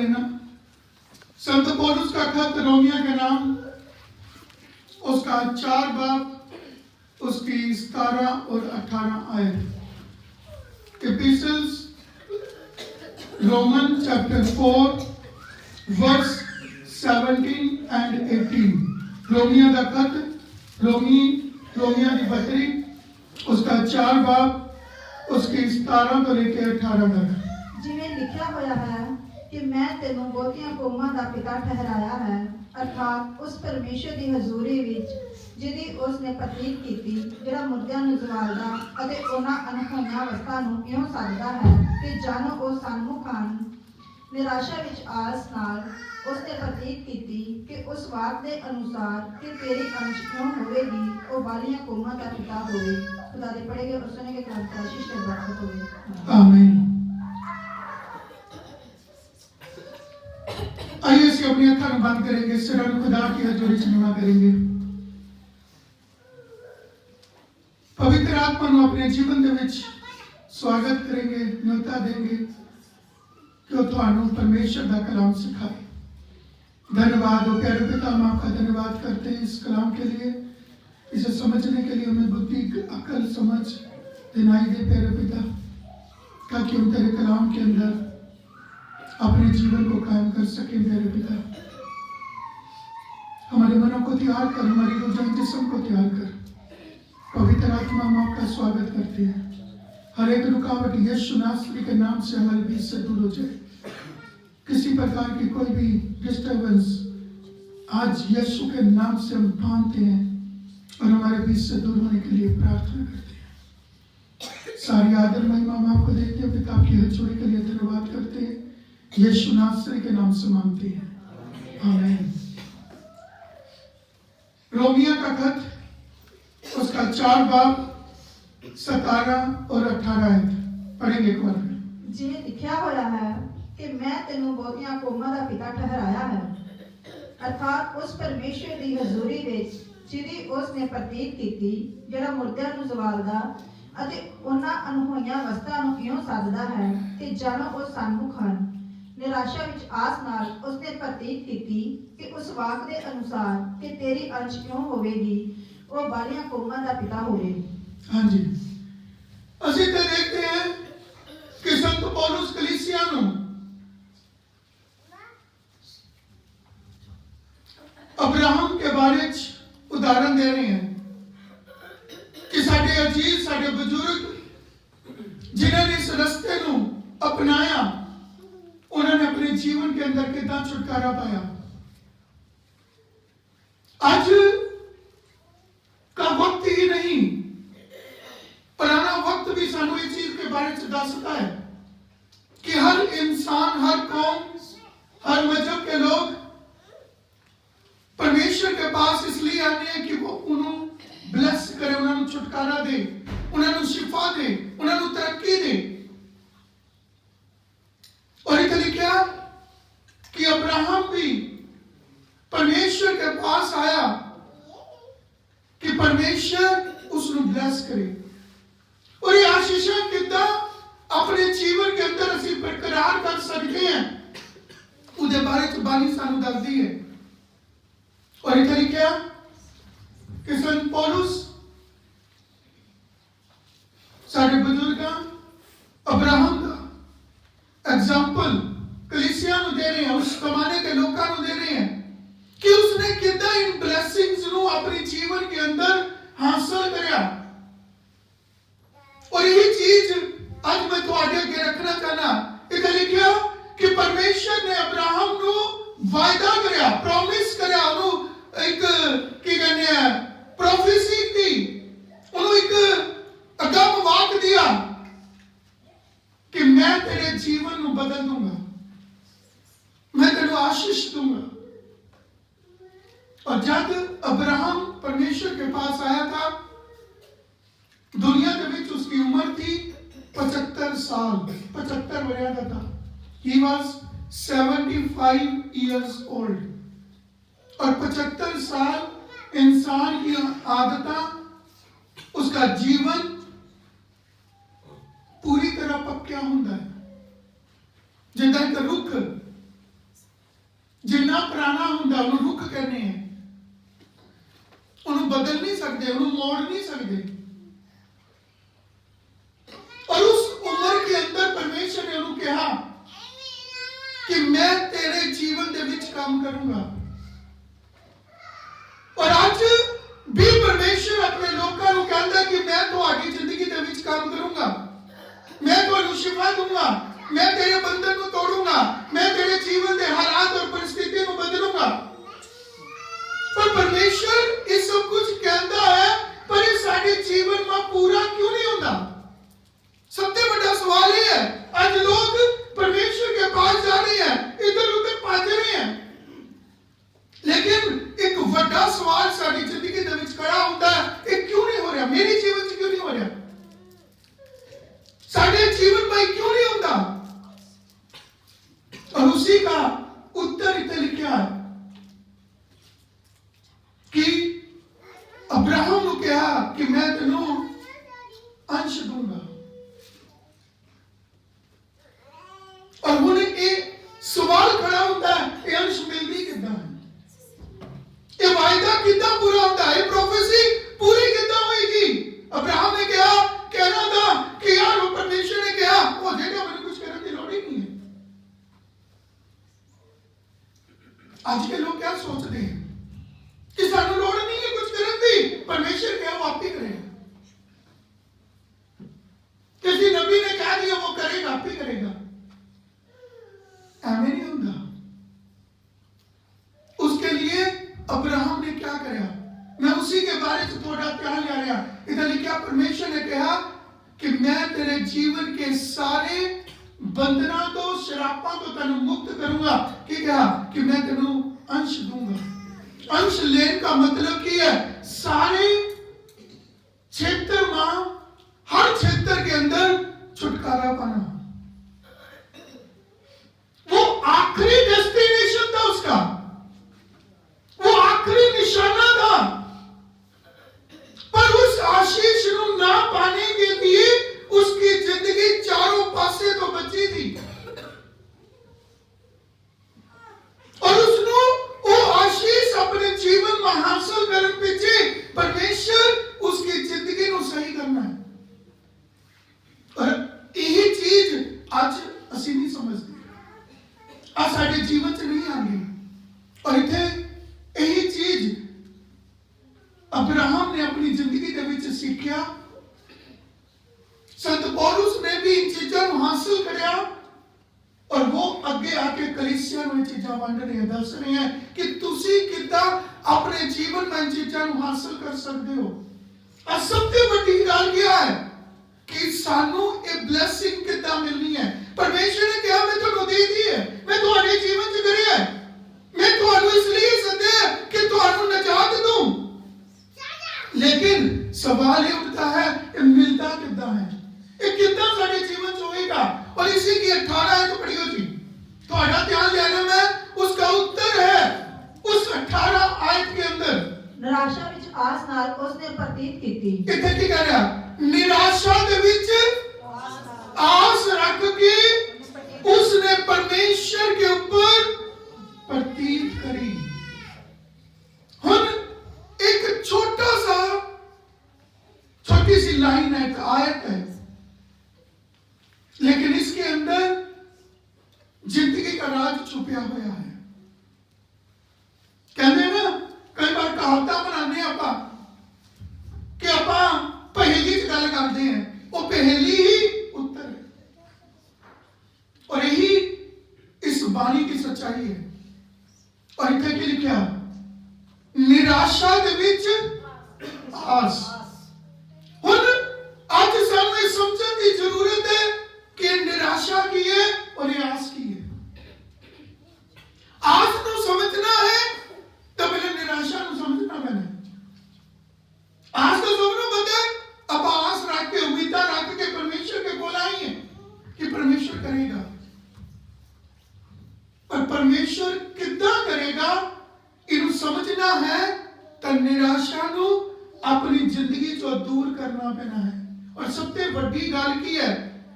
लेना। संत पौलुस का खत रोमिया के नाम, उसका 4 बाब उसकी 17 और 18 आयत। एपिसल्स रोमन चैप्टर 4 वर्स 17 एंड 18। रोमिया का खत रोमिया की पत्री उसका 4 बाब उसकी 17 तो लेके 18 तक। जिवें लिखा होया है कि मैं तेनों बहुतियां कौमां दा पिता ठहराया है, अर्थात उस परमेश्वर की हजूरी विच जिहदी उसने प्रतीक कीती, जिहड़ा मुर्दियां नूं जगालदा अते उन्हां अनहोइयां अवस्था नूं इउं सददा है कि जानो ओ सन्मुख हन। निराशा विच आस नाल उसने प्रतीक कीती कि उस वाक दे अनुसार कि तेरी अंश क्यों होवेगी, ओ बालियां कौमां दा पिता होवे। खुदा दे पढ़े गए और सुने गए कलाम का आशीष और बरकत होवे। आमीन। आइए इसे अपनी अखां बंद करेंगे, सिर खुदा की हजूरी से निमा करेंगे। पवित्र आत्मा ਨੂੰ अपने जीवन ਦੇ ਵਿੱਚ स्वागत करेंगे, न्योता देंगे कि वो ਤੁਹਾਨੂੰ परमेश्वर का कलाम सिखाए। धन्यवाद हो प्यारे पिता, हम आपका धन्यवाद करते हैं इस कलाम के लिए, इसे समझने के लिए हमें बुद्धि अकल समझ दिलाई दे प्यारे पिता, ताकि हम तेरे कलाम के अंदर अपने जीवन को कायम कर सकें प्यारे पिता। हमारे मनों को तैयार कर, हमारी रूह जिस्म को तैयार कर। पवित्र आत्मा, हम आपका स्वागत करते हैं। हर एक रुकावट यीशु नासरी के नाम से हमारे बीच से दूर हो जाए। किसी प्रकार की कोई भी डिस्टर्बेंस आज यीशु के नाम से हम बांधते हैं और हमारे बीच से दूर होने के लिए प्रार्थना करते हैं। सारी आदर महिमा हम आपको देते हैं पिता की हजूरी के लिए धन्यवाद करते हैं, यीशु नासरी के नाम से मांगते हैं, आमीन। रोमिया का खत उसका 4 बाब 17 और 18 आयत पढ़ेंगे एक बार। जिवें लिखा होया है कि मैं तेनों बहुतियां कौमां दा पिता ठहराया है, अर्थात उस परमेश्वर की हजूरी विच जिहदी उसने प्रतीक कीती, जिहड़ा मुर्दियां नूं जगालदा अते उन्हां अनहोइयां अवस्था नूं इउं सददा है कि जानो ओ सन्मुख हन। निराशा विच आस नाल उसने प्रतीक कीती कि उस वाक दे अनुसार कि तेरी अंश क्यों होवेगी, ओ बालियां कौमां दा पिता होवे। हाँ जी, ਅਸੀਂ ਤੇ देखते हैं कि संत पौलुस कलीसिया ਨੂੰ अब्राहम के बारे उदाहरण दे रहे हैं कि साडे अजीज, साडे बुजुर्ग जिन्होंने इस रस्ते को अपनाया, उन्होंने अपने जीवन के अंदर कितना छुटकारा पाया। आज का वक्त ही नहीं, पुराना वक्त भी सानू इस चीज के बारे में दसता है कि हर इंसान, हर कौम, हर मजहब के लोग परमेश्वर के पास इसलिए आते हैं कि वो उन्हें ब्लेस करे, उन्हें छुटकारा दे, उन्हें शिफा दे, उन्हें तरक्की दे। और एक लिखा कि अब्राहम भी परमेश्वर के पास आया कि परमेश्वर उसको ब्लेस करे। और ये आशीषां कितना अपने जीवन के अंदर असीं बरकरार कर सकते हैं, उहदे बारे च बानी सानू दसदी है। और एक लिखा कि संत पौलुस साडे बुजुर्गां अब्राहम का एग्जाम्पल कलीसिया नूं दे रहे हैं, उस जमाने के लोगों नूं दे रहे हैं कि उसने कितना इन ब्लेसिंग्स नूं अपने जीवन के अंदर हासिल करया। और यही चीज आज मैं तुहाडे अगे रखना चाहना। इधर लिखा कि परमेश्वर ने अब्राहम को वायदा करया, प्रॉमिस करया, उन्होंने एक की कहने हैं प्रोफेसी दी, उन्होंने एक अगम वाक दिया कि मैं तेरे जीवन को बदल दूंगा, मैं तेरे आशीष दूंगा। और जब अब्राहम परमेश्वर के पास आया था, दुनिया के बीच उसकी उम्र थी 75 साल, 75 वर्ष का था। He was 75 years old। और 75 साल इंसान की आदत, उसका जीवन पूरी तरह पक्का होता है। जिदा एक रुख सकते, उन्हें मोड़ नहीं सकते। और उस उम्र के अंदर परमेश्वर ने उन्हें कहा कि मैं तेरे जीवन दे विच काम करूंगा। और आज भी परमेश्वर अपने लोगों को कहता कि मैं तुम्हारी जिंदगी दे विच काम करूंगा, मैं तुम्हें शिफा दूंगा, मैं तेरे बंधन को तोड़ूंगा, मैं तेरे जीवन के हालात और परिस्थितियों को बदलूंगा। पर परमेश्वर ये सब कुछ कहता है, पर ये सारे जीवन में पूरा क्यों नहीं होता? सबसे बड़ा सवाल ये है। आज लोग परमेश्वर के पास जा रहे हैं, इधर उधर भाग रहे हैं, लेकिन एक बड़ा सवाल सारी जिंदगी के विच खड़ा होता है, ये क्यों नहीं हो रहा? मेरे जीवन से क्यों नहीं हो रहा? सारे जीवन में क्यों नहीं होता? और उसी का उत्तर इतना लिखा है कि अब्राहम ने कहा कि मैं तेनों अंश दूंगा। और उन्हें एक सवाल खड़ा होता है, ये अंश मिलती कितना है? ये वायदा कितना पूरा होता है? ये प्रोफेसी पूरी कितना होगी? अब्राहम ने कहा, कहना था कि यार वो परमेश्वर ने कहा हो जाएगा, मैंने कुछ करने की लोड़ ही नहीं है। आज के लोग क्या सोचते हैं कि सानू लोड़ नहीं है कुछ करने की, परमेश्वर क्या वो आप ही करेगा। किसी नबी ने कहा दिया वो करेगा, आप ही करेगा। ऐसे नहीं होता। उसके लिए अब्राहम ने क्या किया, मैं उसी के बारे में थोड़ा ध्यान ले रहा। इधर लिखा, परमेश्वर ने कहा कि मैं तेरे जीवन के सारे बंधना तो शराबा तो तेन मुक्त करूंगा। कि कहा कि मैं तेन अंश दूंगा। अंश लेने का मतलब क्या है? सारे क्षेत्र में, हर क्षेत्र के अंदर छुटकारा पाना। वो आखिरी डेस्टिनेशन था उसका, वो आखिरी निशाना था। पर उस आशीष को ना पाने के लिए उसकी जिंदगी चारों पासे तो बची थी। और उसने वो आशीष अपने जीवन में हासिल करने पीछे परमेश्वर उसकी जिंदगी को सही करना है। और यही चीज आज असी नहीं समझते, आज साढ़े जीवन से नहीं आएंगे। और इतने यही चीज अब्राहम ने अपनी जिंदगी के विच सीखा। संत पौलुस ने भी इन चीजों को हासिल किया और वो अगे आके कलीसिया में चीजें वंड रहे हैं, दस रहे हैं कि तुसी कितना अपने जीवन में इन चीजों को हासिल कर सकते हो। और सबसे बड़ी गल क्या है कि सानू एक ब्लेसिंग कितना मिलनी है। परमेश्वर ने कहा मैं तो दे दी है, मैं तुम्हारे जीवन से करे है, मैं तुम्हारे इसलिए सदे कि तुम्हारे निजात दूं। लेकिन सवाल ये उठता है ये मिलता कितना है, ये कितना सारे जीवन से होएगा। और इसी की 18 है तो पढ़ी हो जी, थोड़ा ध्यान देना में उसका उत्तर है उस 18 आयत के अंदर। निराशा विच आस नाल उसने प्रतीत कीती। इथे की कह रहा, निराशा दे विच आस रख के उसने परमेश्वर के ऊपर प्रतीत करी। हम एक छोटी सी लाइन है, एक आयत है, लेकिन इसके अंदर जिंदगी का राज छुपा हुआ है। कहते ना कई बार कहावत बनाने आप कि आप पहेली च गल करते हैं, वो पहेली ही उत्तर है। और यही इस बाणी की सच्चाई है। और इतने की लिखा, निराशा दे विच आस। हुन आज सानू ये समझने की जरूरत है कि निराशा की है और ये आस की है। आस को समझना है तो पहले निराशा को समझना मैंने। आस तो समझना पता है, अब आस रख के उम्मीद रख के परमेश्वर के बोला ही है कि परमेश्वर करेगा। पर परमेश्वर कितना करेगा इन्हें समझना है तो निराशा को अपनी जिंदगी चो दूर करना पैना है। और सबसे बड़ी गल की है,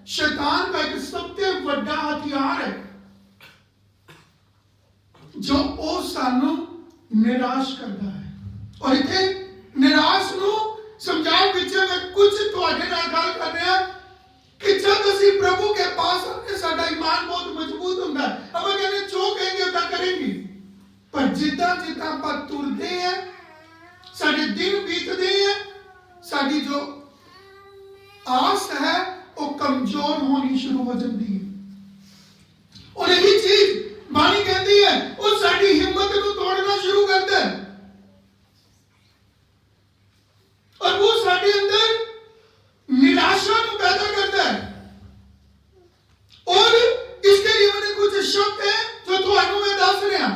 शैतान का एक सबसे बड़ा हथियार है जो ओ सानू निराश करता है। और इतने निराश नु ਪੰਜਾਬ ਵਿੱਚ ਮੈਂ ਕੁਝ ਤੁਹਾਡੇ ਨਾਲ ਗੱਲ ਕਰ ਰਿਹਾ ਕਿ ਜਦ ਅਸੀਂ ਪ੍ਰਭੂ के पास आते साडा ईमान बहुत मजबूत ਹੁੰਦਾ है। अब कहने जो कहेंगे उतना करेंगे, पर जितना जितना ਆਪਾਂ ਤੁਰਦੇ हैं साडे दिन बीतते हैं, साडी जो आस है वो कमजोर होनी शुरू हो जाती है। और यही चीज बानी कहती है वो साडी हिम्मत को तोड़ना शुरू करता है और वो साडे अंदर निराशा को पैदा करता है। और इसके लिए मैंने कुछ शब्द है जो ਤੁਹਾਨੂੰ मैं दस रहा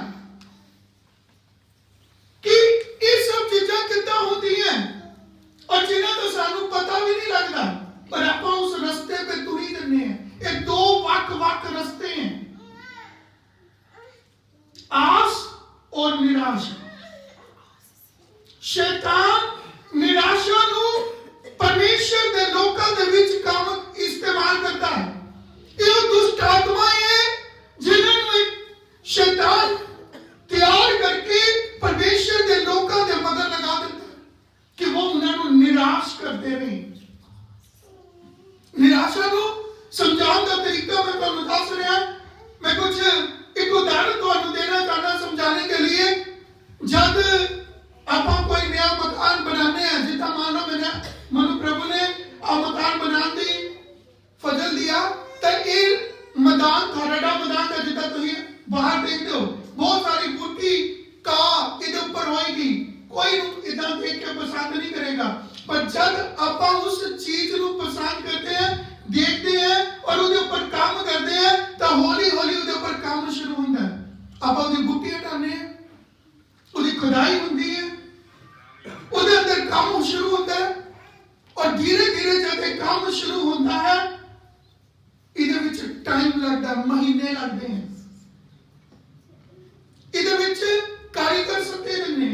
कि ये सब चीजें कितना होती हैं और जिन्हें तो सानू पता भी नहीं लगता, पर आप उस रास्ते पे तुरी करने हैं। ये दो वक रास्ते हैं, आस और निराशा। शैतान निराशा ਨੂੰ परमेश्वर ਦੇ ਲੋਕਾਂ ਦੇ ਵਿੱਚ ਕੰਮ इस्तेमाल करता है। ये दुष्ट आत्माएं हैं जिन्हें शैतान तैयार करके परमेश्वर के लोगों के मगर लगा देता है कि वो उन्हें निराश करते रहे। निराशा को समझाने का तरीका मैं तुहानू दस रहा। मैं कुछ एक उदाहरण तुहानू देना चाहना समझाने के लिए। जब आप कोई नया मकान बनाने हैं, जितना मान लो मनु प्रभु ने मकान बनाने की फजल दिया, तो ये मैदान थोड़ा मैदान का जितना तुम बाहर देखते हो बहुत सारी बूटी का इधर ऊपर होएगी, कोई इधर देख के पसंद नहीं करेगा। पर जब आप उस चीज को पसंद करते हैं, देखते हैं और उसके ऊपर काम करते हैं, तो हौली हौली उसके ऊपर काम शुरू होता है। आप उसकी बूटी हटाने हैं, उसकी खुदाई होती है, उसके अंदर काम शुरू होता है और धीरे धीरे जब काम शुरू होता है इधर विच टाइम लगता है, महीने लगते हैं। इधर विच कारीगर सत्ते रहने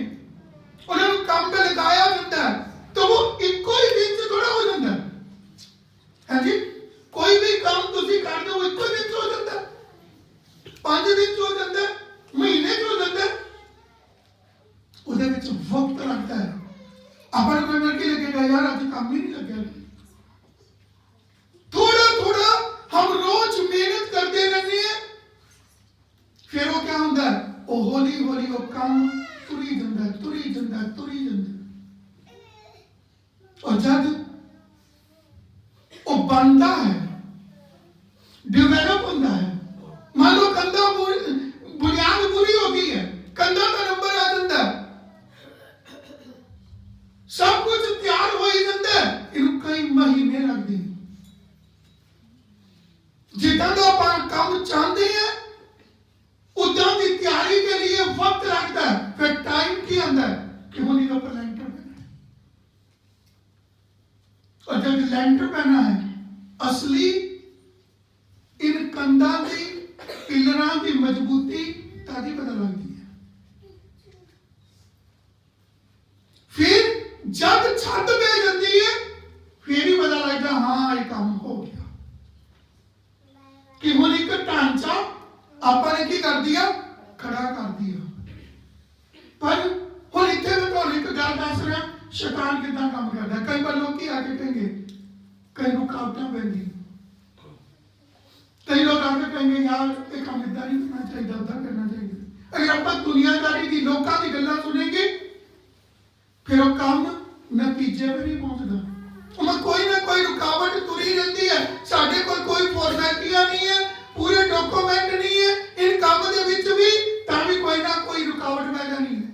उन्होंने काम पे लगाया जाता है, तो वो एक ही दिन से थोड़ा हो जाता है जी। कोई भी काम तुसी कर दो एक ही दिन से हो जाता है, 5 दिन से हो जाता है, महीने से हो जाता है। उधर विच वक्त लगता है। अपन कोई मिल के लगेगा यार आज काम ही नहीं लग गया। थोड़ा थोड़ा हम रोज मेहनत करते रहने हैं, फिर वो क्या होता है, वो हौली हौली वो काम तुरी जाता है, तुरी जाता है, तुरी जाता है। और जब वो बनता है, डेवलप होता है, मान लो कंधा बुनियाद पूरी हो गई है, कंधा का नंबर आ जाता है, सब कुछ तैयार हो ही जाता है, इन कई महीने लगते हैं। जितना तो आप काम चाहते हैं उतना की तैयारी के लिए वक्त लगता है, फिर टाइम के अंदर कि वो नहीं तो पर लेंटर पहना है। और जब लेंटर पहना है असली इन कंधा की पिलरा की मजबूती ताकि पता लगती है। फिर जब छत पे जाती है फिर ही पता लगता हाँ ये काम हो गया कि वो एक ढांचा आपने की कर दिया, खड़ा कर दिया। पर हुण इत्थे मैं तुहानू एक गल दस रहा, शैतान कितना काम करता है। कई बार लोग आके कहेंगे, कई रुकावटें पैंदी, कई लोग आके कहेंगे यार ये काम इतना नहीं करना चाहिए, उदा करना चाहिए। अगर आप दुनियादारी की लोगों की गल्लां सुनेंगे फिर वो काम नतीजे पे नहीं पहुंचता। कोई ना कोई रुकावट तुरी रहती है। साडे कोई फॉर्मेलिटियां नहीं है, पूरे डॉक्यूमेंट नहीं है, इन काम दे विच भी तां भी कोई ना कोई रुकावट पै जानी है।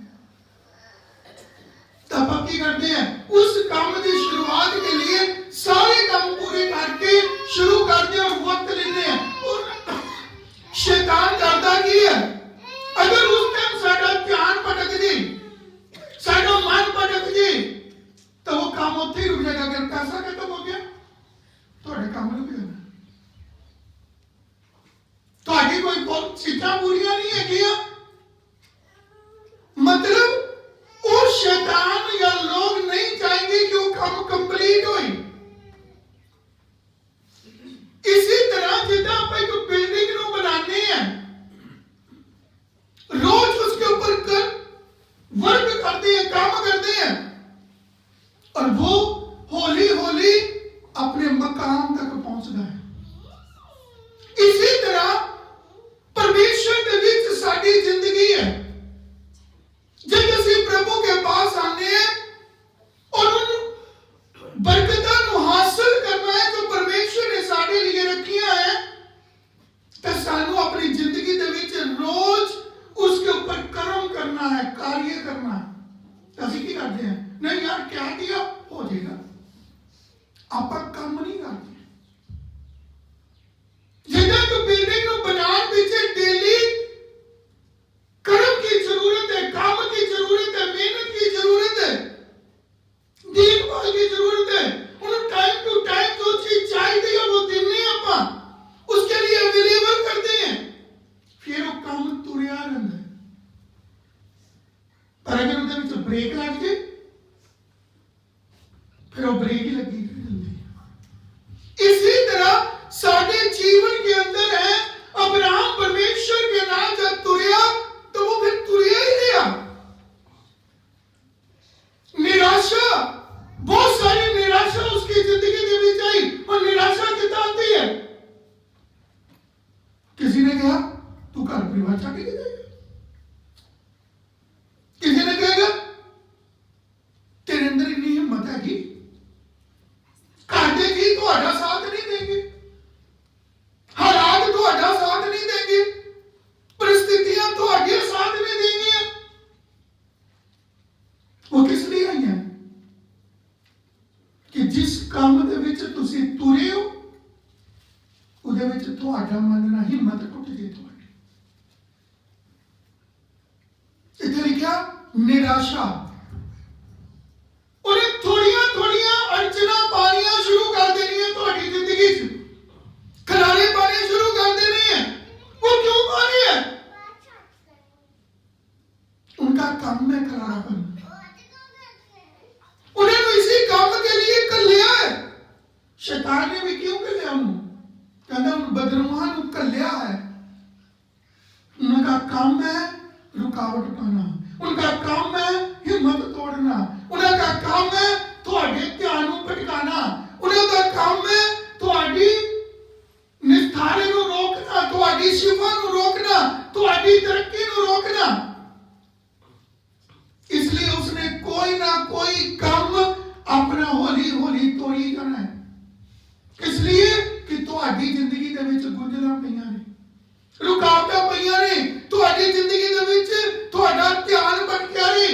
तब आप की करते हैं, उस काम की शुरुआत के लिए सारे काम पूरे करके शुरू करते हैं और वक्त लेते हैं। और शैतान करता की है, अगर उस टाइम साडा ध्यान भटक जाए, साडा मन भटक जाए, तो वो काम उत्थे ही रुक जाएगा। अगर पैसा खत्म हो गया थोड़े काम रुक जाना, ब्रेक लग जाए फिर वो ब्रेक ही लगी जल्दी। इसी तरह सारे जीवन के अंदर है, अब्राहम परमेश्वर के नाम जब तुरया तो वो फिर तुरया ही रहा। निराशा, बहुत सारी निराशा उसकी जिंदगी के बीच आई। और निराशा कितना आती है? किसी ने कहा तू घर परिवार छाड़ के जाएगा, किसी ने कहेगा तेरे अंदर इतनी हिम्मत है कि कहते जी ਤੁਹਾਡਾ साथ नहीं देंगे, हालात ਤੁਹਾਡਾ साथ नहीं देंगे, परिस्थितियां ਤੁਹਾਡੇ साथ नहीं देंगी। वो किस लिए आई है कि जिस काम ਦੇ ਵਿੱਚ ਤੁਸੀਂ ਤੁਰੇ ਹੋ ਉਹਦੇ ਵਿੱਚ ਤੁਹਾਡਾ ਮੰਨਣਾ ਹਿੰਮਤ ਟੁੱਟ ਜੇ ਤੁਹਾਡੀ। ਇੱਥੇ ਲਿਖਿਆ ਨਿਰਾਸ਼ਾ, ਉਹਨੇ ਥੋੜੀਆਂ ਥੋੜੀਆਂ ਅੜਚਣਾ ਪਾਣੀਆਂ ਸ਼ੁਰੂ ਕਰ ਦੇਣੀਆਂ ਤੁਹਾਡੀ ਜ਼ਿੰਦਗੀ 'ਚ, ਖਲਾਰੇ ਪਾਣੇ ਸ਼ੁਰੂ ਕਰ ਦੇਣੇ हैं। वो क्यों पा रहे हैं? उनका काम है खलारापन। उन्हें इसी काम के लिए कर लिया है। शैतान ने भी क्यों कर लिया? कहना बदरुआ कल्या है। उनका काम है रुकावट पाना, उनका काम है हिम्मत तोड़ना, उनका काम है थोड़े ध्यान भटकाना, उनका काम है थोड़ी निस्तारे को रोकना, थोड़ी शिफा को रोकना, थोड़ी तरक्की को रोकना। इसलिए उसने कोई ना कोई काम अपना हौली हौली तोड़ी जाना है। इसलिए कि ਤੁਹਾਡੀ ਜ਼ਿੰਦਗੀ ਦੇ ਵਿੱਚ ਗੁੰਝਲਾਂ ਪਈਆਂ ਨੇ, ਰੁਕਾਵਟਾਂ ਪਈਆਂ ਨੇ, ਤੁਹਾਡੀ ਜ਼ਿੰਦਗੀ ਦੇ ਵਿੱਚ ਤੁਹਾਡਾ ਧਿਆਨ ਭਟਕਿਆ ਨੇ।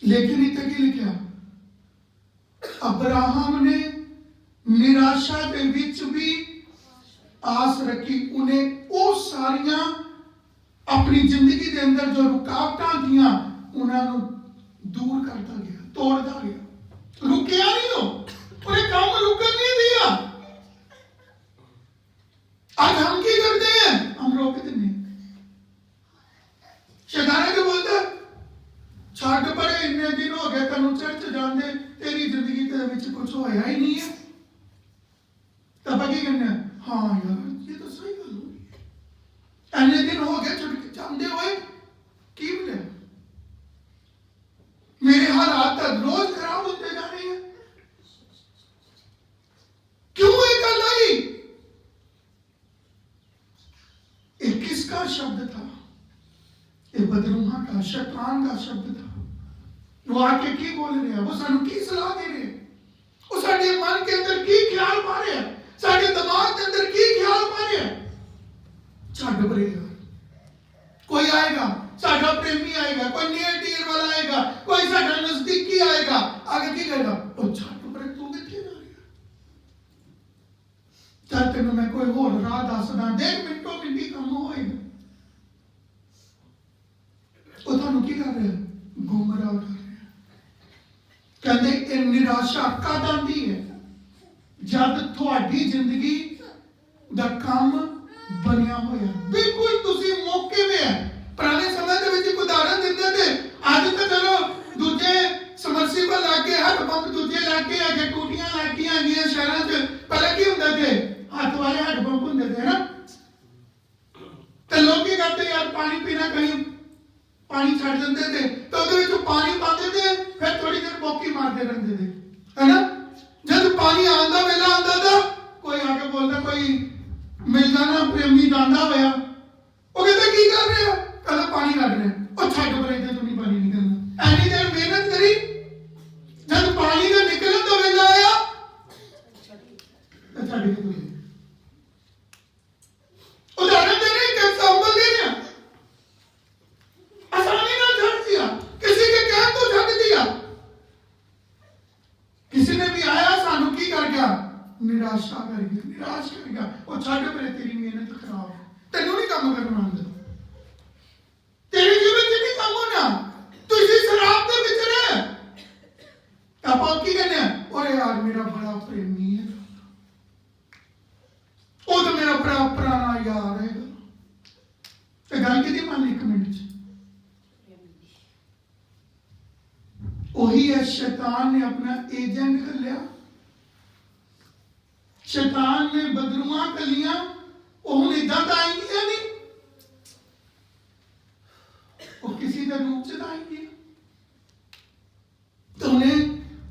ਲੇਕਿਨ ਇੱਥੇ ਕੀ ਲਿਖਿਆ? ਅਬਰਾਹਮ ਨੇ ਨਿਰਾਸ਼ਾ ਦੇ ਵਿੱਚ ਵੀ ਆਸ ਰੱਖੀ। ਉਹਨੇ ਉਹ ਸਾਰੀਆਂ ਆਪਣੀ ਜ਼ਿੰਦਗੀ ਦੇ ਅੰਦਰ ਜੋ ਰੁਕਾਵਟਾਂ ਦੀਆਂ ਉਹਨਾਂ ਨੂੰ ਦੂਰ ਕਰਦਾ ਗਿਆ, ਤੋੜਦਾ ਗਿਆ। ਰੁਕਿਆ ਨਹੀਂ उन्हें काम रुकन नहीं दिया। आज हम क्या करते हैं? हम रोकते नहीं। शैतान के बोलता छाड़ पड़े, इतने दिन हो गए तेनू चर्च जाने, तेरी जिंदगी के विच कुछ होया ही नहीं है। तब की करना? हाँ यार ये तो सही गल हो गई, इतने दिन हो गए छुट जाते हुए की मिले, मेरे हालात रोज खराब होते जा रहे हैं। क्यों ये गल आई? ये किसका शब्द था? ये बदरूहा का, शैतान का शब्द था। वो आके की बोल रहे हैं? वो सानू की सलाह दे रहे हैं? वो साडे मन के अंदर की ख्याल पा रहे हैं? साडे दिमाग के अंदर की ख्याल पा रहे हैं? छड्ड परे यार, कोई आएगा साडा प्रेमी आएगा, कोई नियर डियर वाला आएगा, कोई साडा नजदीकी आएगा, आगे की कहेगा ओ छड्ड परे तू किथे जा रही है? चल तेन मैं कोई होर राह दसदा, देख मिनटों मिनटी काम होएगा। वो थानू की कर रहे हैं? गुमराह कर रहे हैं। कहते ये निराशा कद आती है? जब थोड़ी जिंदगी दा काम बनया होया, बिल्कुल तुसी मौके में है। पुराने समय के विच उदाहरण दिंदे थे, अज तो चलो दूजे समरसीबल लाके, हथ पंप दूजे लाके, अगे टूटियां लागियां गईयां शहरां च। पहले की हुंदा थे? हाथ वाले हैंड पंप होंगे थे ना। तो लोग क्या करते यार, पानी पीना कहीं पानी छड़ देते थे, तो उहदे पानी पाते थे, फिर थोड़ी देर बोकी मारते रहते थे, है ना। जब पानी आंदा वेला आंदा था, कोई आके बोलता कोई मिलता ना प्रेमी जांदा होया, वो कहते की कर रहे हो? कहता पानी कट रहे। और छड़ पर इधर तो नहीं पानी निकलना। एनी देर मेहनत करी, जब पानी का निकलने का वेला आया तो छड़ के तुम उदाहरण दे रहे हैं, एग्जाम्पल दे रहे हैं। आसानी ना छड़ दिया, किसी के कहने को छड़ दिया। किसी ने भी आया सानू की कर गया? निराशा कर गया, निराश कर गया। वो छड़ पर तेरी मेहनत खराब, तेनू नहीं काम करना आंदा, तेरे जीवन च नहीं काम होना, तू इसी शराब दे विच रह। आप की कहने? अरे यार मेरा बड़ा प्रेमी है, वो तो मेरा बड़ा पुराना यार है। गल कि मान एक मिनट ਉਹੀ है शैतान ने अपना एजेंट कर लिया, शैतान ने बदरुआ कलियां ਉਹ इदा तो आएंगियां नहीं, वो किसी के रूप से तो आएंगी। तो उन्हें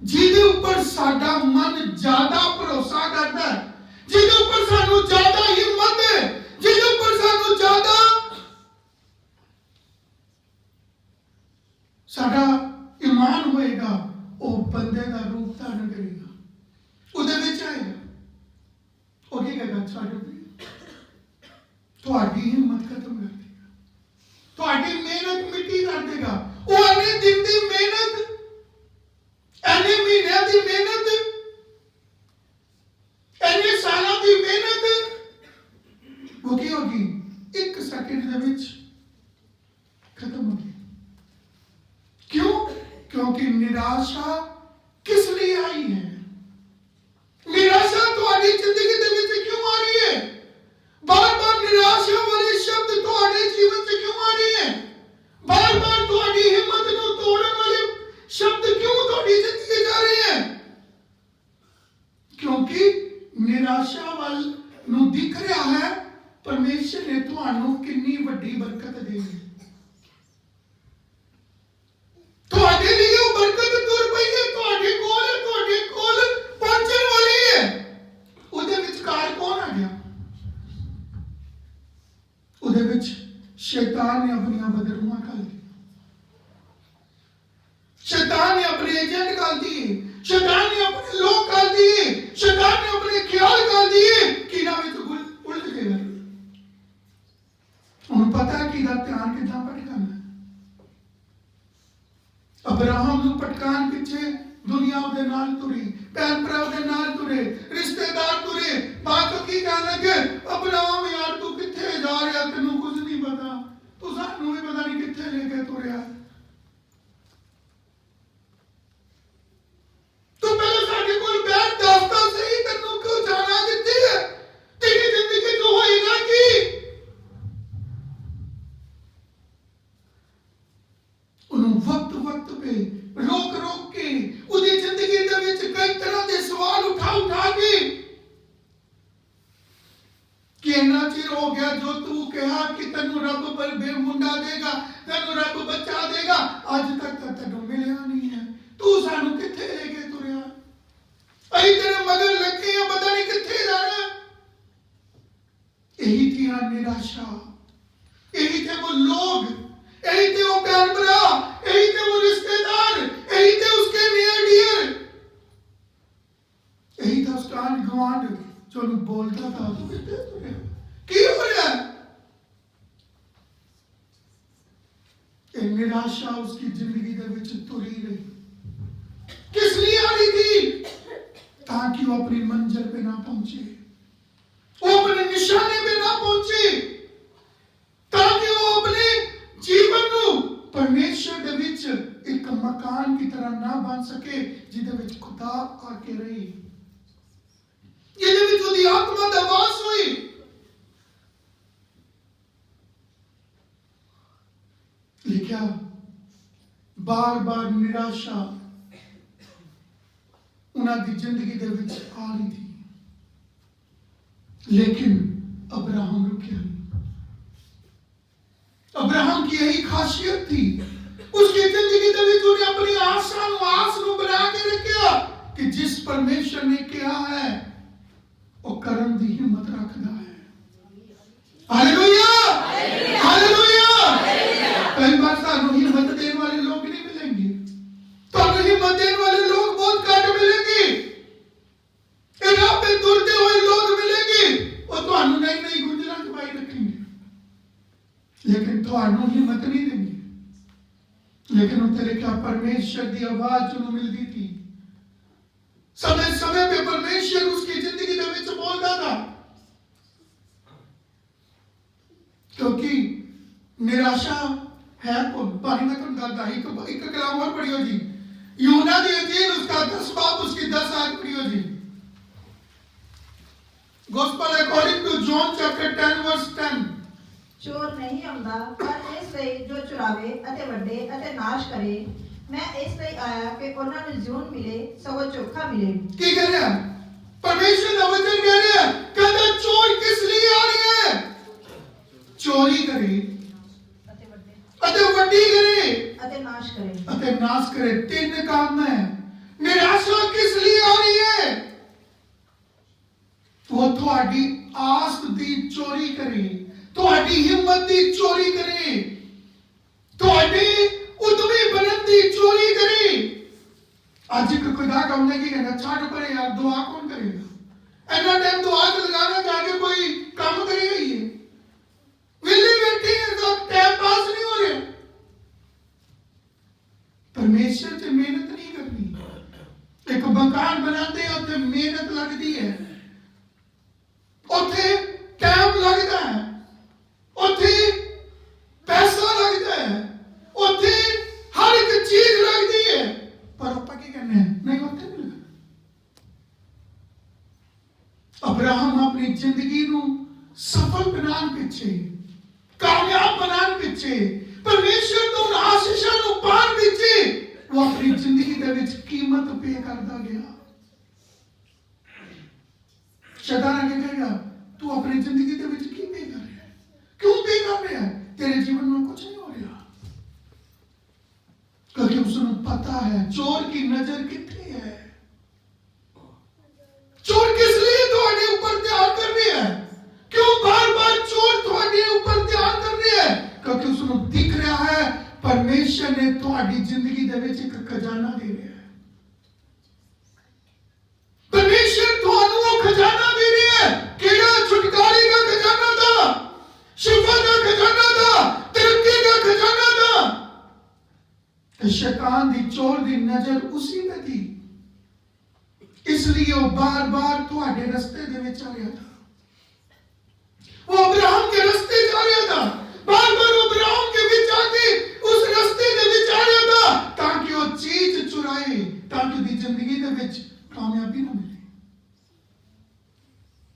जिहदे उपर साडा मन ज्यादा भरोसा करता है, जिहदे उपर सानू ज्यादा हिम्मत है, जिहदे उपर सानू ज्यादा साडा ईमान होएगा, वो बंदे का रूप धारण करेगा, उहदे विच आएगा। वो की कहेगा छड्ड तुहाडी हिम्मत खत्म कर देगा, तुहाडी मेहनत मिट्टी कर देगा। वो इन्ने दिन की मेहनत, इन्ने महीनों की मेहनत, इन्ने सालों की मेहनत वो की होगी एक सेकंड दे विच खत्म होगी। क्यों? क्योंकि निराशा किस लिए आई है? निराशा तुम्हारी जिंदगी दे विच क्यों आ रही है? बार बार निराशा वाले शब्द तुम्हारे जीवन से क्यों आ रही है? बार बार तुम्हारी हिम्मत को तोड़ने वाले शब्द क्यों तुम्हारी जिंदगी जा रहे हैं? क्योंकि निराशा वाल नू दिख रहा है परमेश्वर ने तुहानू कितनी बड़ी बरकत दी है। ਤੁਹਾਡੇ ਲਈ ਉਹ ਬਰਕਤ ਤੁਰ ਪਈ ਹੈ, ਤੁਹਾਡੇ ਕੋਲ ਪਹੁੰਚਣ ਵਾਲੀ ਹੈ। ਉਹਦੇ ਵਿਚਕਾਰ ਕੌਣ ਆ ਗਿਆ? ਉਹਦੇ ਵਿੱਚ शैतान ने अपनी बदरुआ कर दी, शैतान ने अपने एजेंट कर दिए, शैतान ने अपने लोग कर दिए, शैतान ने अपने ख्याल कर दिए कि ना में तो उलट गए। उन्हें पता है कि इधर ध्यान कितना भटकाना है। अब्राहम ਨੂੰ पटकान पिछे दुनिया ਉਹਦੇ ਨਾਲ ਤੁਰੀ, ਭੈਣ ਭਰਾ ਉਹਦੇ ਨਾਲ ਤੁਰੇ, ਰਿਸ਼ਤੇਦਾਰ ਤੁਰੇ, ਬਾਅਦ ਕੀ ਕਹਿਣ ਲੱਗੇ, ਅਬਰਾਹਮ ਯਾਰ ਤੂੰ ਕਿੱਥੇ ਜਾ ਰਿਹਾ, ਤੈਨੂੰ ਕੁਝ ਨਹੀਂ ਪਤਾ, ਤੂੰ ਸਾਨੂੰ ਵੀ ਪਤਾ ਨਹੀਂ ਕਿੱਥੇ ਲੈ ਕੇ ਤੁਰਿਆ, ਤੂੰ ਪਹਿਲਾਂ ਸਾਡੇ ਕੋਲ ਬੈਠ, ਦੱਸ ਤਾਂ ਸਹੀ ਤੈਨੂੰ ਕਿਉਂ ਜਾਣਾ ਕਿੱਥੇ ਹੈ, ਤੇਰੀ ਜ਼ਿੰਦਗੀ 'ਚ ਹੋਏਗਾ ਕੀ? ਉਹਨੂੰ वक्त पे रोक के उसकी जिंदगी दे विच कई तरह के सवाल उठा के कि इन्ना चिर हो गया जो तू कहा कि तेनू रब पर मुंडा देगा, तेनू रब बच्चा देगा, अज तक तो तेनू मिलिया नहीं है, तू सानू किथे लेके तुरिया, अई तेरे मगर लगे हैं, पता नहीं किथे जाना। यही थी निराशा, यही थे वो लोग, यही थे वो भैन भरा, यही थे वो रिश्तेदार, यही थे उसके नियर डियर, यही था उसका गवांड जो बोलता था तू कितने तुरे की हो रहा है। ये निराशा उसकी जिंदगी दे विच तुरी रही, किस लिए आ रही थी? ताकि वो अपनी मंजिल पे ना पहुंचे, वो अपने निशाने पे ना पहुंचे, ताकि वो अपने जीवन को परमेश्वर दे विच एक मकान की तरह ना बन सके जिदे विच खुदा आके रही, जिदे विच उसदी आत्मा दा वास होई। लिखा बार बार निराशा उन्होंने जिंदगी दे विच आ रही थी, लेकिन अब्राहम रुकिया नहीं। अब्राहम की यही खासियत थी, उसकी जिंदगी दे विच उन्हें अपनी आस नू बना के रखा कि जिस परमेश्वर ने कहा है वो करन दी हिम्मत रखता है। Hallelujah, hallelujah. कई बार सानू हिम्मत देने वाले लोग नहीं मिलेंगे, तो हिम्मत देने वाले लोग बहुत कम मिलेंगे, राह पे तुरते हुए लोग मिलेंगे, वो तुहानू नई नई गुंजला छुपाई रखेंगे, लेकिन तुहानू हिम्मत नहीं देंगे। लेकिन उतरे क्या परमेश्वर की आवाज जो मिलती थी, समय समय पे परमेश्वर उसकी जिंदगी दे विच बोलता था, क्योंकि निराशा है कौन? पानी में तुम करता एक कलाम और पढ़ियो जी, यूहन्ना दी इंजील उसका 10 बाब उसकी 10 आयत पढ़ियो जी। Gospel according to John chapter 10 verse 10। चोर नहीं आंदा पर इस ਲਈ जो चुरावे अते वड्डे अते नाश करे, मैं इसलिए आया कि उन्होंने जून मिले सगों चोखा मिले। की कह रहा है? परमेश्वर का वचन कह रहा है, कहता चोर किस लिए आ रही है? चोरी करे अते वड्डी करे अते नाश करे। अते नाश करे। तीन काम है। निराशा किस लिए आ रही है? वो थोड़ी आस दी चोरी करे, थोड़ी हिम्मत दी चोरी करे, थोड़ी उद्यमी बनन दी चोरी करे। आज एक खुदा कहने की कहना छाट पड़े यार, दुआ कौन करेगा? इतना टाइम दुआ लगाना जाके कोई काम करेगा? ये विली बैठी है तो टाइम पास नहीं हो रहा। परमेश्वर से मेहनत नहीं करनी। एक मकान बनाते हैं उसे मेहनत लगती है, उसे टाइम लगता है, उसे पैसा लगता है, उसे हर एक चीज लगती है, पर ऊपर की करने नहीं होते नहीं लगा। अब्राहम अपनी जिंदगी नू सफल बनाने पीछे, कामयाब बनाने पीछे, परमेश्वर तो आशीषां नू पान पीछे वो अपनी जिंदगी दे विच कीमत पे करता गया। शैतान आके कहेगा तू अपनी जिंदगी दे विच की पे कर रहा है? क्यों पे कर रहा है? तेरे जीवन में कुछ नहीं हो रहा, क्योंकि उसने पता है चोर की नजर कितनी है। चोर किस लिए तुम्हारे ऊपर ध्यान कर रही है? क्यों बार बार चोर तुम्हारे ऊपर ध्यान कर रही है? क्योंकि उसने दिख रहा है परमेश्वर ने तुम्हारी जिंदगी दे विच एक खजाना दे रहा है। परमेश्वर ਤੁਹਾਨੂੰ वो खजाना दे रहा है। केड़ा? छुटकारे का खजाना था, शिफा का खजाना था, तरक्की का खजाना था। तो शैतान दी चोर दी नजर उसी में थी, इसलिए वो बार बार तुम्हारे रास्ते दे विच आ रहा था। वो अब्राहम के रास्ते जा रहा था, बार बार अब्राहम के बीच आके उस रास्ते दे विच आ रहा था ताकि वो चीज चुराए, ताकि दी जिंदगी दे विच कामयाबी ना मिले।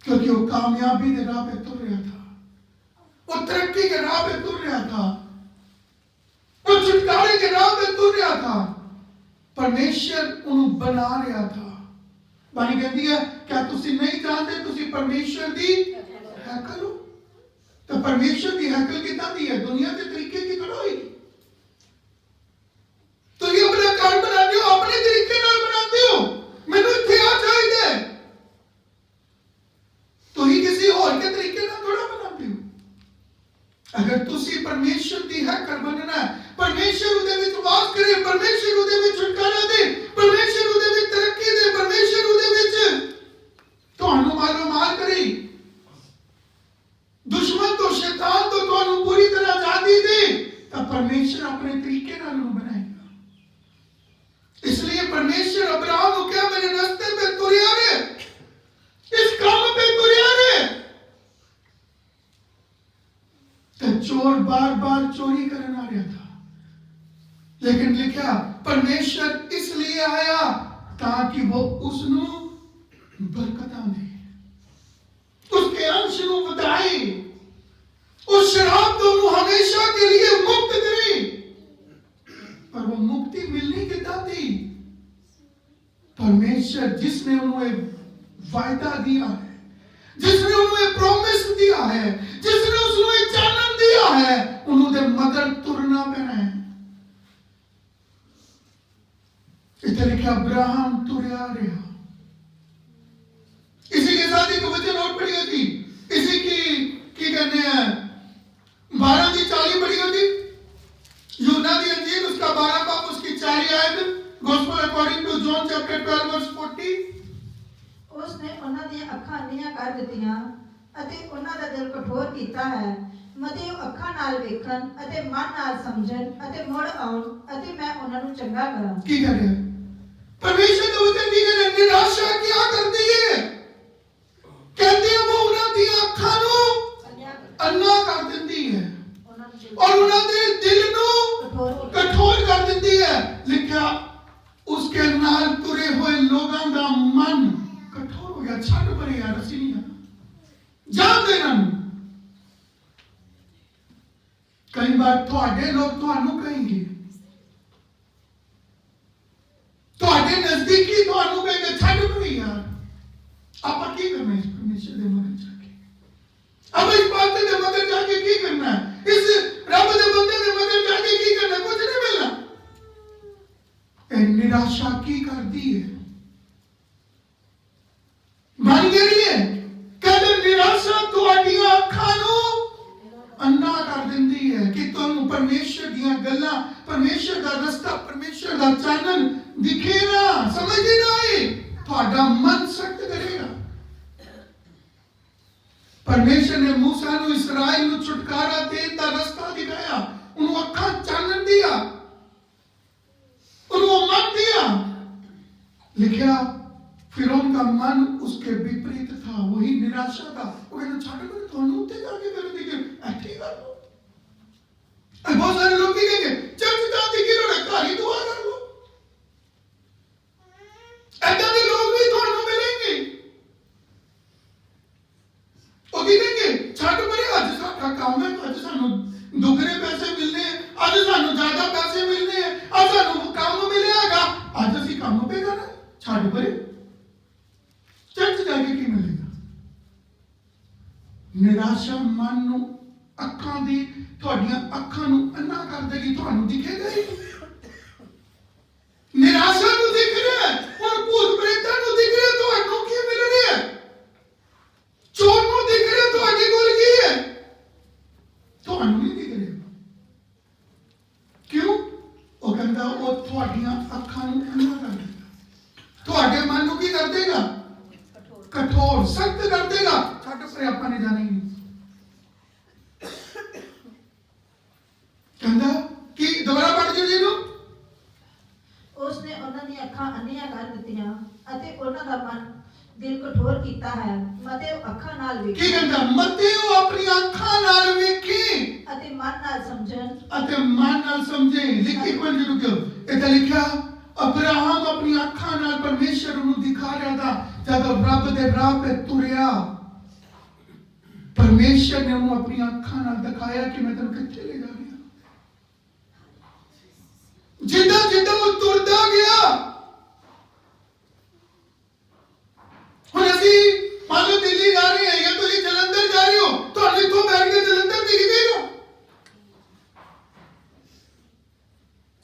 क्योंकि वो कामयाबी के राह पे तुर रहा था, वो तरक्की के राह पे तुर रहा था, वो छुटकारे के राह पे तुर रहा था। परमेश्वर उन्हें बना रहा था। बानी कहती है क्या तुसी नहीं जानते तुसी परमेश्वर दी हैकल हो? तो परमेश्वर की हैकल कितना दी है? दुनिया के तरीके की थोड़ा होगी। तो ये अपना घर बनाते हो, अपने तरीके नाल बनाते हो, मैंने इत्थे आ चाहिए तो ही किसी और के तरीके नाल थोड़ा बनाते हो। अगर तुसी परमेश्वर दी हैकल बनना है, परमेश्वर उदे विच वास करे, परमेश्वर उदे विच छुटकारा दे, परमेश्वर उदे विच तरक्की दे, परमेश्वर उदे विच ਤੁਹਾਨੂੰ माल करे, दुश्मन तो शैतान तो ਤੁਹਾਨੂੰ पूरी तरह आजादी दे, तब परमेश्वर अपने तरीके नाल बनाएगा। इसलिए परमेश्वर अब्राहम को क्या मेरे रास्ते पे तुरिया रे, इस काम पे तुरिया रे। तो चोर बार बार चोरी करने आ रहा था, लेकिन लिखा परमेश्वर इसलिए आया ताकि वो उसनु बरकतां दे, उसके अंश को बताए, उस शराब को हमेशा के लिए मुक्त करे। पर वो मुक्ति मिलनी कितना थी? परमेश्वर जिसने उन्हें वायदा दिया है, जिसने उन्हें प्रॉमिस दिया है, जिसने उसने जन्म दिया है, उन्होंने मगर तुरना पैना है। इतने के अब्राहम तुरया रहा। इसी के साथ एक वचन और पढ़ी होती, इसी की कहते हैं 12 की 40 पढ़ी होती, यूहन्ना दी अंजील उसका 12 बाब उसकी 4 आयत, gospel according to John chapter 12 verse 40। उसने उन्हां दी अखां अंधियां कर दित्तियां अते उन्हां दा दिल कठोर कीता है, मते ਉਹ ਅੱਖਾਂ ਨਾਲ ਵੇਖਣ ਅਤੇ ਮਨ ਨਾਲ ਸਮਝਣ ਅਤੇ ਮੁੜ ਆਉਣ ਅਤੇ ਮੈਂ ਉਹਨਾਂ ਨੂੰ ਚੰਗਾ ਕਰਾਂ। ਕੀ ਕਰ ਰਿਹਾ? परमेश्वर का वचन की कहते निराशा क्या करती है? कहते हैं वो उन्हां दी अखां नू अन्ना कर देती है और उन्हां दे दिल नू कठोर कर देती है। लिखा उसके नाल तुरे हुए लोगों का मन कठोर हो गया। छड़ परे यार असी नहीं आना जान देना। कई बार थोड़े लोग थानू कहेंगे आप की करना इस परमेश्वर के मगर जाके, अब इस बात के मगर जाके की करना है, इस रब के बंदे के मगर जाके की करना, कुछ नहीं मिलना। निराशा की कर दी है, बन गई है। कहते निराशा तुहाडियां अखां नूं अन्ना कर दिंदी है कि तुहानू परमेश्वर दीयां गल्लां, परमेश्वर दा रस्ता, परमेश्वर दा चानन दिखे ना, समझ ही ना आए, तुहाडा मन सख्त करेगा। परमेश्वर ने मूसा नूं इस्राएल नूं छुटकारा देन दा रस्ता दिखाया, उन्होंने अखां चानन दिया, उन्होंने मन दिया। लिखा फिरौन का मन उसके विपरीत था, वही निराशा था। वो कहना छाड़ कर तुहानू उत्ते जाके कर दी, ऐठी कर लो। बहुत सारे लोग कहेंगे चर्च जाती की लोड़ है, घर ही दुआ कर लो। ऐसे के लोग भी तुहानू मिलेंगे। वो कहेंगे छाड़ परे, अज साडा काम है, अज सानू दुगने पैसे मिलने, अज सानू ज्यादा पैसे मिलने, अज सानू काम मिलेगा, अज असीं काम पे जाना, छाड़ परे चर्च जाके की मिलेगा। निराशा मन नूं अखां दी, तुहाडियां अखां नूं अन्ना कर देगी, तुहानू दिखेगा ही। निराशा नूं दिख रहा है, हुण भूत प्रेतां नूं दिख रहा है, तुहानू की मिल रहा है? चोर नूं दिख रहा है, तुहाडे कोल की है? तुहानू नहीं दिख रहा। क्यों? वो कहंदा वो तुहाडियां अखां नूं अन्ना कर देगा, तुहाडे मन नूं की कर देगा? कठोर सख्त कर देगा। छाड़ पर आपा ने जाना ही नहीं। कहंदा कि दोबारा पढ़ जो जी नो, उसने उन्हां दी अखां अन्नियां कर दित्तियां अते उन्हां दा मन दिल कठोर कीता है। मते अखां नाल वेखी, की कहंदा मते ओ अपनी अखां नाल वेखी अते मन नाल समझन, अते मन नाल समझे। लिखी कोई नहीं रुकियो, इधर लिखा अब्राहम अपनी अखां नाल परमेश्वर नूं दिखा रहा था, जब रब दे राह पे तुरया, परमेश्वर ने उन्हें अपनी अखां नाल दिखाया कि मैं तेनू कित्थे ले जा रहा। जिदा जिदा वो तुरदा गया, हुण असीं मान लो दिल्ली जा रहे हैं या तुसीं जलंधर जा रहे हो, तुहानू इत्थों बैठ के जलंधर दिख जाएगा।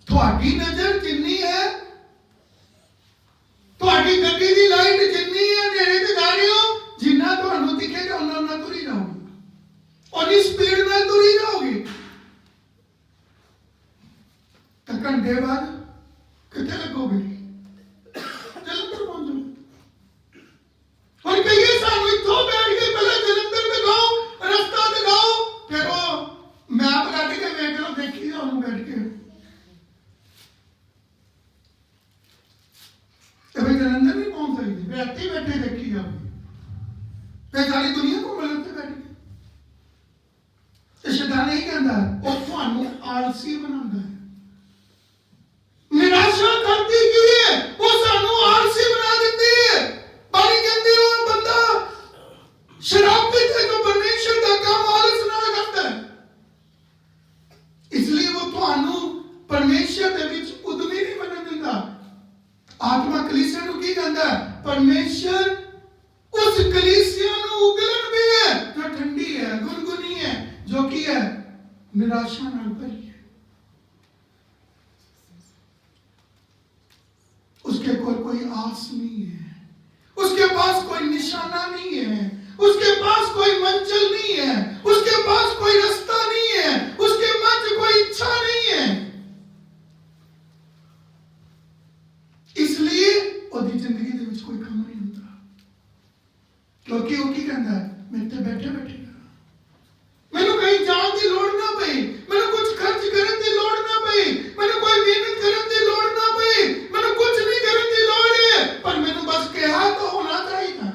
तुहाडी नजर जिन्नी है, तुहाडी गड्डी दी लाइट जिन्नी है, नेड़े ते जा रहे हो, जिन्ना तुहानू दिखेगा उन्ना उन्ना तुरी जाओगे, उन्नी स्पीड नाल तुरी जाओगे। तो घंटे बाद कितने लगोगे? जलंधर पहुंचोगे। और कहिए सानू इत्थों बैठ के पहले जलंधर दिखाओ, रास्ता दिखाओ, फिर वो मैप कट के वेख लो, देखी जाओ बैठ के। भाई जलंधर नहीं पहुंच सकते, बैठे बैठे देखी जाओगे, फिर सारी दुनिया को मिलते बैठ के। शैतान यही कहता है, वो तुहानू आलसी बनाता है। निराशा करती की है, वो सानू आलसी बना देती है। बारी कहती है वो बंदा शराब पीते तो परमेश्वर का काम आलस ना करता है, इसलिए वो तुहानू परमेश्वर दे विच उद्यमी नहीं बनन दिंदा। आत्मा कलीसिया नूं की कहंदा है, परमेश्वर उस कलीसिया नूं उगलन भी है जो ठंडी है, गुनगुनी है, जो की है निराशा नाल भरी है। उसके कोई आस नहीं है, उसके पास कोई निशाना नहीं है, उसके पास कोई मंजिल नहीं है, उसके पास कोई रास्ता नहीं है, उसके मन में कोई इच्छा नहीं है। इसलिए ओदी जिंदगी दे विच कोई काम नहीं होता, क्योंकि वो की कहता है मेरे ते बैठे बैठे मैनू कहीं जान की लोड़ ना पई, मैनू कुछ खर्च करने की लोड़ ना पई, मैनू कोई मेहनत करने की लोड़ ना पई, मैनू कुछ नहीं करने की लोड़ है, पर मैनू बस कहा तो होना चाहिए।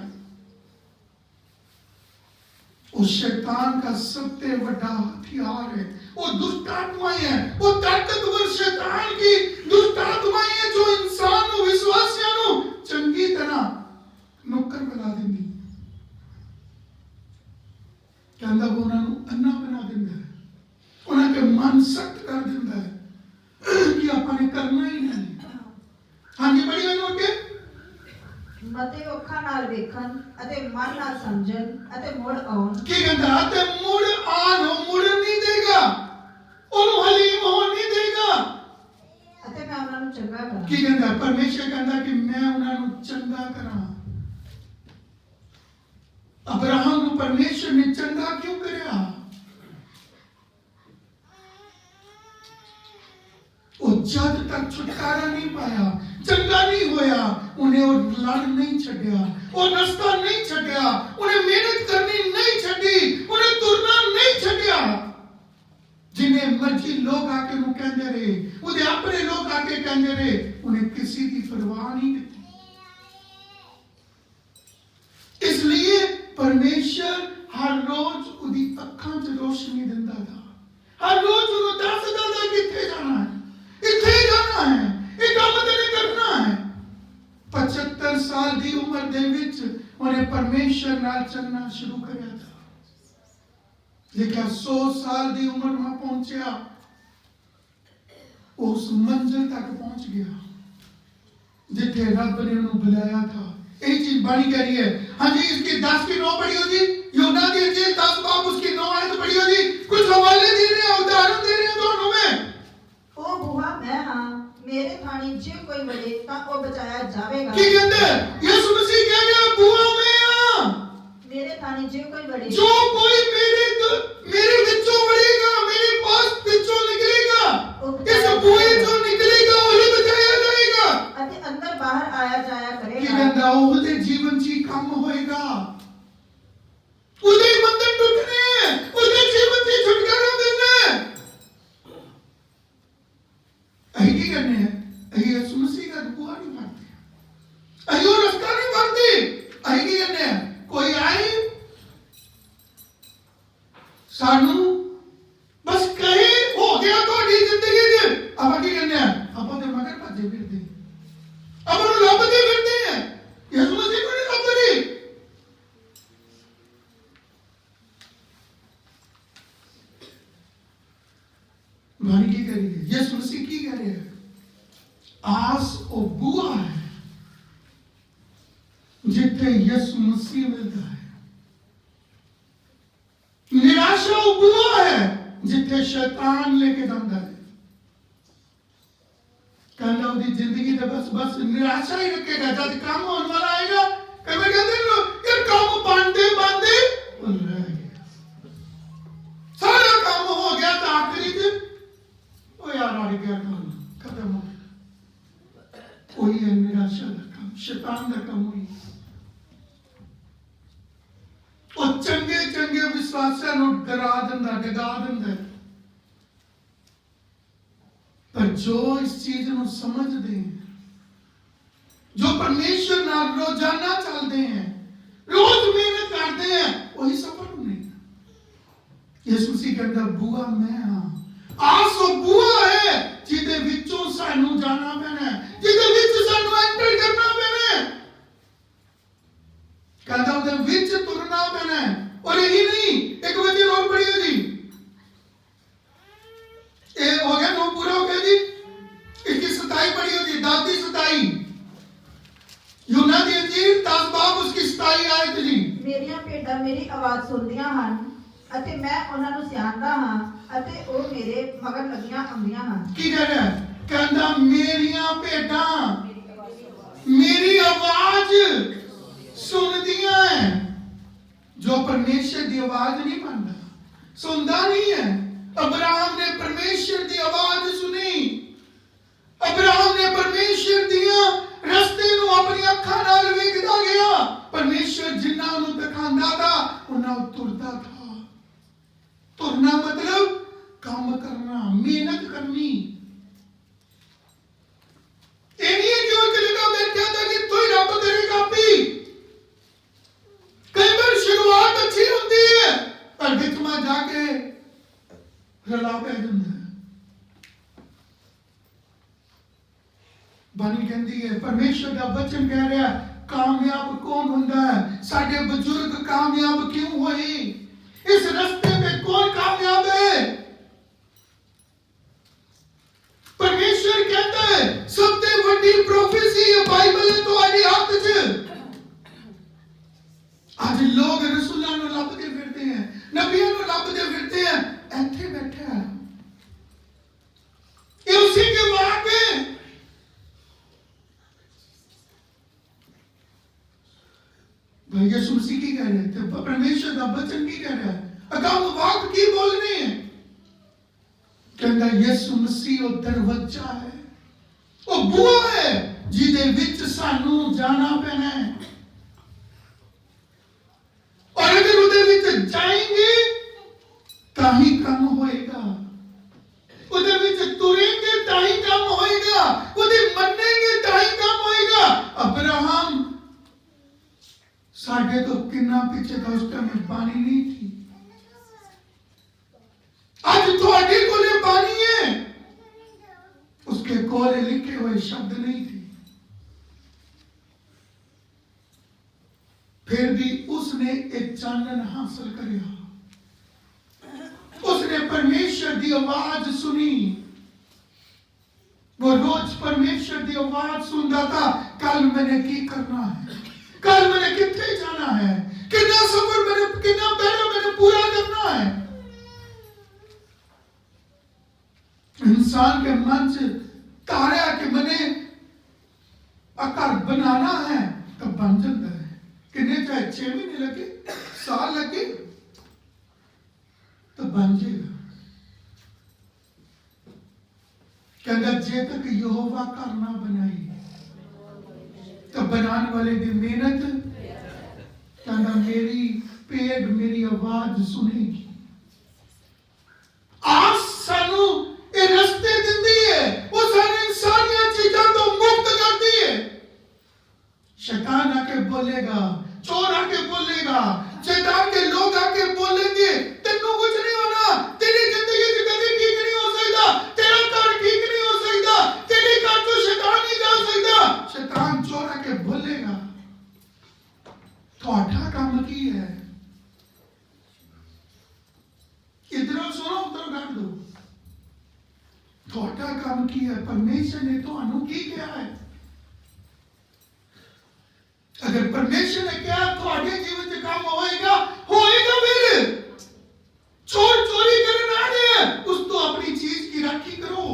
उस शैतान का सबसे बड़ा हथियार है, वो दुष्ट आत्माएं हैं, वो ताकतवर शैतान की दुष्ट आत्माएं हैं जो इंसान को विश्वासियों को चंगी तरह नौकर बना देंगी। कहंदा वो उन्होंने अन्ना बना देंदा है, उन्होंने मन सख्त कर देंदा है कि आपने करना ही नहीं। हाँ जी बड़ी गल होके ਅਤੇ ਉਹ ਅੱਖਾਂ ਨਾਲ ਵੇਖਣ ਅਤੇ ਮਨ ਨਾਲ ਸਮਝਣ ਅਤੇ ਮੁੜ ਆਉਣ। ਕੀ ਕਹਿੰਦਾ? ਤੇ ਮੁੜ ਆਣ, ਮੁੜ ਨਹੀਂ ਦੇਗਾ, ਉਹਨੂੰ ਹਲੀਮ ਹੋਣ ਨਹੀਂ ਦੇਗਾ। ਅਤੇ ਮੈਂ ਉਹਨਾਂ ਨੂੰ ਚੰਗਾ ਕਰਾਂ। ਕੀ ਕਹਿੰਦਾ? ਪਰਮੇਸ਼ਰ ਕਹਿੰਦਾ ਕਿ ਮੈਂ ਉਹਨਾਂ ਨੂੰ ਚੰਗਾ ਕਰਾਂ। ਅਬਰਾਹਮ ਨੂੰ ਪਰਮੇਸ਼ਰ ਨੇ ਚੰਗਾ ਕਿਉਂ ਕਰਿਆ? ਉਹ ਜਦ ਤੱਕ ਛੁਟਕਾਰਾ ਨਹੀਂ ਪਾਇਆ, ਚੰਗਾ ਨਹੀਂ ਹੋਇਆ, ਉਹਨੇ ਉਹ ਲੜ ਨਹੀਂ ਛੱਡਿਆ, ਉਹ ਰਸਤਾ ਨਹੀਂ ਛੱਡਿਆ, ਉਹਨੇ ਮਿਹਨਤ ਕਰਨੀ ਨਹੀਂ ਛੱਡੀ, ਉਹਨੇ ਤੁਰਨਾ ਨਹੀਂ ਛੱਡਿਆ। ਜਿੰਨੇ ਮਰਜ਼ੀ ਲੋਕ ਆ ਕੇ ਉਹਨੂੰ ਕਹਿੰਦੇ ਰਹੇ, ਉਹਦੇ ਆਪਣੇ ਲੋਕ ਆ ਕੇ ਕਹਿੰਦੇ ਰਹੇ, ਉਹਨੇ ਕਿਸੇ ਦੀ ਪਰਵਾਹ ਨਹੀਂ ਕੀਤੀ। ਇਸ ਲਈ ਪਰਮੇਸ਼ਰ ਹਰ ਰੋਜ਼ ਉਹਦੀ ਅੱਖਾਂ 'ਚ ਰੋਸ਼ਨੀ ਦਿੰਦਾ था, ਹਰ ਰੋਜ਼ ਉਹਨੂੰ ਦੱਸਦਾ था ਕਿੱਥੇ ਜਾਣਾ ਹੈ, ਇੱਥੇ ਜਾਣਾ ਹੈ, ਇਹ ਕੰਮ ਤੈਨੂੰ ਕਰਨਾ ਹੈ। 75 ਸਾਲ ਦੀ ਉਮਰ ਦੇ ਵਿੱਚ ਉਹਨੇ ਪਰਮੇਸ਼ਰ ਨਾਲ ਚੱਲਣਾ ਸ਼ੁਰੂ ਕਰਿਆ था। ਲੇਕਿਨ 100 ਸਾਲ ਦੀ ਉਮਰ में ਪਹੁੰਚਿਆ, ਉਸ ਮੰਜ਼ਿਲ ਤੱਕ ਪਹੁੰਚ ਗਿਆ ਜਿੱਥੇ ਰੱਬ ਨੇ ਉਹਨੂੰ ਬੁਲਾਇਆ था। एक चीज बड़ी कह रही है, हाँ जी, इसकी 10 की 9 पढ़ी हो जी, यूहन्ना की इंजील 10 बाब उसकी 9 आयत पढ़ी हो जी। कुछ हवाले दे रहे हैं, उदाहरण दे रहे हैं दोनों में। ਉਹ ਬੂਹਾ ਮੈਂ ਹਾਂ, ਮੇਰੇ ਥਾਣੀ ਜੇ ਕੋਈ ਵੜੇ ਤਾਂ ਉਹ ਬਚਾਇਆ ਜਾਵੇਗਾ। ਕੀ ਕਹਿੰਦੇ? ਯਿਸੂ ਮਸੀਹ ਕਹਿ ਰਿਹਾ, ਬੂਹਾ ਮੈਂ ਹਾਂ, ਮੇਰੇ ਥਾਣੀ ਜੇ ਕੋਈ ਵੜੇ, ਜੋ ਕੋਈ ਮੇਰੇ ਵਿੱਚੋਂ ਵੜੇਗਾ, ਮੇਰੇ ਪਾਸ ਵਿੱਚੋਂ ਨਿਕਲੇਗਾ, ਇਸ ਬੂਹੇ ਚੋਂ ਨਿਕਲੇਗਾ, ਉਹੀ ਬਚਾਇਆ ਜਾਏਗਾ। ਅਤੇ ਅੰਦਰ ਬਾਹਰ ਆਇਆ ਜਾਇਆ ਕੀ ਕਰੇਗਾ। ਕਹਿੰਦਾ? ਉਹਦੇ ਜੀਵਨ 'ਚ ਹੀ ਕੰਮ ਹੋਏਗਾ, ਉਹਦੇ ਬੰਧਨ ਟੁੱਟਣੇ, ਉਹਦੇ ਜੀਵਨ 'ਚ ਛੁਟਕਾਰਾ ਮਿਲਣਾ। ਅਸੀਂ ਕੀ ਕਰਨੇ ਹੈ? ਅਸੀਂ ਯਿਸੂ ਮਸੀਹ ਦਾ ਬੂਹਾ ਨਹੀਂ ਫੜਦੇ, ਅਸੀਂ ਉਹ ਰਸਤਾ ਨਹੀਂ ਫੜਦੇ। ਅਸੀਂ ਕੀ ਕਰਨੇ ਹੈ? ਕੋਈ ਆਏ ਸਾਨੂੰ ਬਸ ਕਹੇ ਹੋ ਗਿਆ ਤੁਹਾਡੀ ਜ਼ਿੰਦਗੀ 'ਚ, ਆਪਾਂ ਕੀ ਕਰਨੇ ਆ? ਆਪਾਂ ਤੇ ਮਗਰ ਭੱਜੇ ਫਿਰਦੇ, ਆਪਾਂ ਨੂੰ ਲੱਭਦੇ ਫਿਰਦੇ ਆ। ਯਿਸੂ ਮਸੀਹ ਨੂੰ ਨਹੀਂ ਲੱਭਦੇ। ਬਾਣੀ ਕੀ ਕਰੀ ਹੈ? ਯਿਸੂ ਮਸੀਹ ਕੀ ਕਰ ਰਿਹਾ ਹੈ? ਆਸ ਉਹ ਬੂਹਾ ਹੈ ਜਿੱਥੇ ਯਿਸੂ ਮਸੀਹ ਮਿਲਦਾ ਹੈ। ਨਿਰਾਸ਼ਾ ਉਹ ਬੂਹਾ ਹੈ ਜਿੱਥੇ ਸ਼ੈਤਾਨ लेके ਜਾਂਦਾ ਹੈ। ਕਹਿੰਦਾ ਉਹਦੀ ਜ਼ਿੰਦਗੀ ਤੇ ਬਸ ਨਿਰਾਸ਼ਾ ਹੀ ਰੱਖੇਗਾ। ਜਦ ਕੰਮ ਹੋਣ ਵਾਲਾ ਆਏਗਾ, ਕਦੇ ਕਹਿੰਦੇ ਯਾਰ ਕੰਮ ਬਣਦੇ ਉਹ ਰਹਿ ਗਿਆ, ਸਾਰਾ ਕੰਮ ਹੋ ਗਿਆ ਤਾਂ ਆਖਰੀ 'ਚ ਉਹ ਯਾਰ ਅੜ ਗਿਆ, ਕੰਮ ਖਤਮ ਹੋ ਗਿਆ। ਉਹੀ ਹੈ ਨਿਰਾਸ਼ਾ ਦਾ ਕੰਮ, ਸ਼ੈਤਾਨ ਦਾ ਕੰਮ ਹੋਈ। ਉਹ ਚੰਗੇ ਵਿਸ਼ਵਾਸੀਆਂ ਨੂੰ ਡਰਾ ਦਿੰਦਾ, ਡਗਾ ਦਿੰਦਾ। पर जो इस चीज ਨੂੰ ਸਮਝਦੇ हैं, जो परमेश्वर ਨਾਲ रोजाना चलते हैं, रोज मेहनत करते हैं, वही सफल होने। ਯਿਸੂ ਮਸੀਹ ਕਹਿੰਦਾ ਬੂਹਾ ਮੈਂ ਹਾਂ। ਆਸ ਉਹ ਬੂਹਾ ਹੈ ਜਿਹਦੇ ਵਿੱਚੋਂ ਸਾਨੂੰ ਜਾਣਾ ਪੈਣਾ, ਜਿਹਦੇ ਵਿੱਚ ਸਾਨੂੰ ਐਂਟਰ ਕਰਨਾ ਪੈਣਾ। ਕਹਿੰਦਾ ਉਹਦੇ ਵਿੱਚ ਤੁਰਨਾ ਪੈਣਾ। और यही नहीं, एक वचन और पढ़िए जी, ये हो गया 9 पूरा हो गया जी। इसकी 27 पढ़िए जी, 10 की 27 यूहन्ना की इंजील 10 बाब उसकी 27 आयत जी। ਮੇਰੀਆਂ ਭੇਡਾਂ ਮੇਰੀ ਆਵਾਜ਼ ਸੁਣਦੀਆਂ ਹਨ ਅਤੇ ਮੈਂ ਉਹਨਾਂ ਨੂੰ ਸਿਆਣਦਾ ਹਾਂ ਅਤੇ ਉਹ ਮੇਰੇ ਮਗਰ ਲੱਗੀਆਂ ਆਉਂਦੀਆਂ ਹਨ। ਕੀ ਕਹਿ ਰਿਹਾ? ਕਹਿੰਦਾ ਮੇਰੀਆਂ ਭੇਡਾਂ ਮੇਰੀ ਆਵਾਜ਼ ਸੁਣਦੀਆਂ ਹੈ। जो परमेश्वर की आवाज नहीं मानता, सुनता नहीं है। अब्राहम ने परमेश्वर की आवाज सुनी, अब्राहम ने परमेश्वर दिया रस्ते ਨੂੰ अपनी ਅੱਖਾਂ ਨਾਲ ਵੇਖਦਾ ਗਿਆ। परमेश्वर जिन्ना ਉਹਨੂੰ ਦਿਖਾਉਂਦਾ था ਉਹਨਾਂ ਤੁਰਦਾ था। ਤੁਰਨਾ मतलब ਕੰਮ ਕਰਨਾ, ਮਿਹਨਤ ਕਰਨੀ। ਇਹ ਨਹੀਂ ਕਿ ਉਹ ਜਗ੍ਹਾ ਬੈਠਾ था कि तू ही ਰੱਬ ਕਰੇਗਾ ਆਪੀ। कई बार शुरुआत अच्छी होती है पर बीच में जाके रला पै जाता है। बानी कहती है, परमेश्वर का वचन कह रहा है, कामयाब कौन होता है? साडे बुजुर्ग कामयाब क्यों हुए? इस रास्ते पे कौन कामयाब है? परमेश्वर कहता है सबसे बड़ी प्रोफेसी है बाइबल है तुम्हारी हाथ च। यीशु मसीह की कह रहे थे, परमेश्वर का वचन की कह रहा है, अगम वाक की बोलने है। कहता यीशु मसीह वो दरवाजा है, वो बुआ है जिदे विच सानू जाना पैना है। और अगर उदे विच जाएंगे ताही काम होएगा, उदे विच तुरेंगे ताही काम होएगा, उदे मनेंगे ताही काम होएगा। अब्राहम साढ़े तो कितना पीछे था, उस टाइम पानी नहीं थी। आज थोड़े कोले पानी है, उसके कोले लिखे हुए शब्द नहीं थे, फिर भी उसने एक चानन हासिल किया। उसने परमेश्वर की आवाज सुनी। वो रोज परमेश्वर की आवाज सुनता था, कल मैंने की करना है, कल मैंने कितने जाना है, कितना सफर मैंने, कितना पैरा मैंने पूरा करना है। इंसान के मन से तारा के मैंने आकार बनाना है तो बन जाता है। कितने चाहे 6 महीने लगे, साल लगे, तो बन जाएगा। कहता जे तक यहोवा घर ना बनाई तो बनाने वाले की मेहनत, कहता मेरी पेड़ मेरी आवाज सुनेगी। आज सानू ये रस्ते दिंदी है, वो सारी इंसानियत चीजों तो मुक्त करती है। शैतान आके बोलेगा, चोर आके बोलेगा, शैतान के लोग आके बोलेंगे तेनू कुछ नहीं होना, तेरी जिंदगी कभी ठीक नहीं हो सकता, तेरा घर ठीक नहीं हो सकता, तेरे घर तो शैतान नहीं जा सकता। शैतान चोर आके बोलेगा। थोड़ा काम की है, इधरों सुनो उधर कर दो। थोड़ा काम की है, परमेश्वर ने तो अनु की क्या है। अगर परमेश्वर ने क्या थोड़े जीवन से काम होएगा, होएगा। फिर चोर चोरी करने आ गए, उस तो अपनी चीज की राखी करो।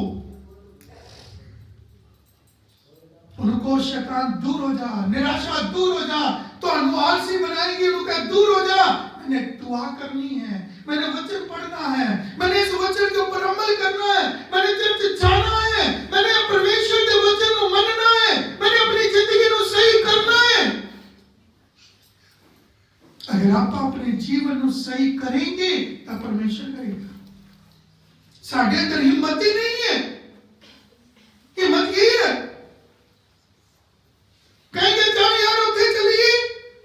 उनको शैतान दूर हो जा, निराशा दूर हो जा, तो आलसी बनाएंगे, उनका दूर हो जा। मैंने दुआ करनी है, मैंने वचन पढ़ना है, मैंने इस वचन के ऊपर अमल करना है, मैंने चर्च जाना है, मैंने परमेश्वर के वचन को मानना है, मैंने अपनी जिंदगी को सही करना है। अगर आप अपने जीवन को सही करेंगे तो परमेश्वर करेगा। साढ़े अंदर हिम्मत ही नहीं है। हिम्मत की है, कहेंगे चल यार उठे चलिए,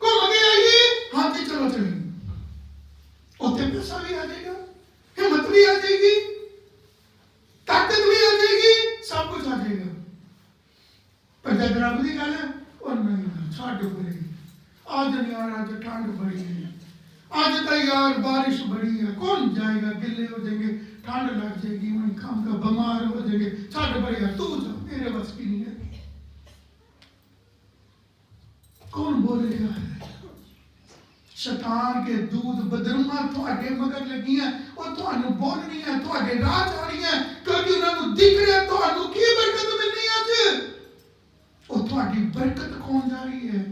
घूम के आइए, हाँ जी चलो चलिए। उठे पैसा भी आ जाएगा, हिम्मत भी आ जाएगी, ताकत भी आ जाएगी, सब कुछ आ जाएगा। पर जब रब की गल है, और नहीं छाड़ पड़ेगी। आज नहीं यार, आज ठंड बड़ी है, आज तो यार बारिश बड़ी है, कौन जाएगा, गिले हो जाएंगे, ठंड लग जाएगी, वहीं खाम का बीमार हो जाएंगे, छाड़ पड़ेगा, तू जा, मेरे बस की नहीं है। कौन बोलेगा? शैतान के दूध बदरुआ थोड़े मगर लगी है, और थानू बोलनी है, थोड़े राह जा रही है, क्योंकि उन्होंने दिख रहा थानू की बरकत मिलनी है आज, और थोड़ी बरकत कौन जा रही है।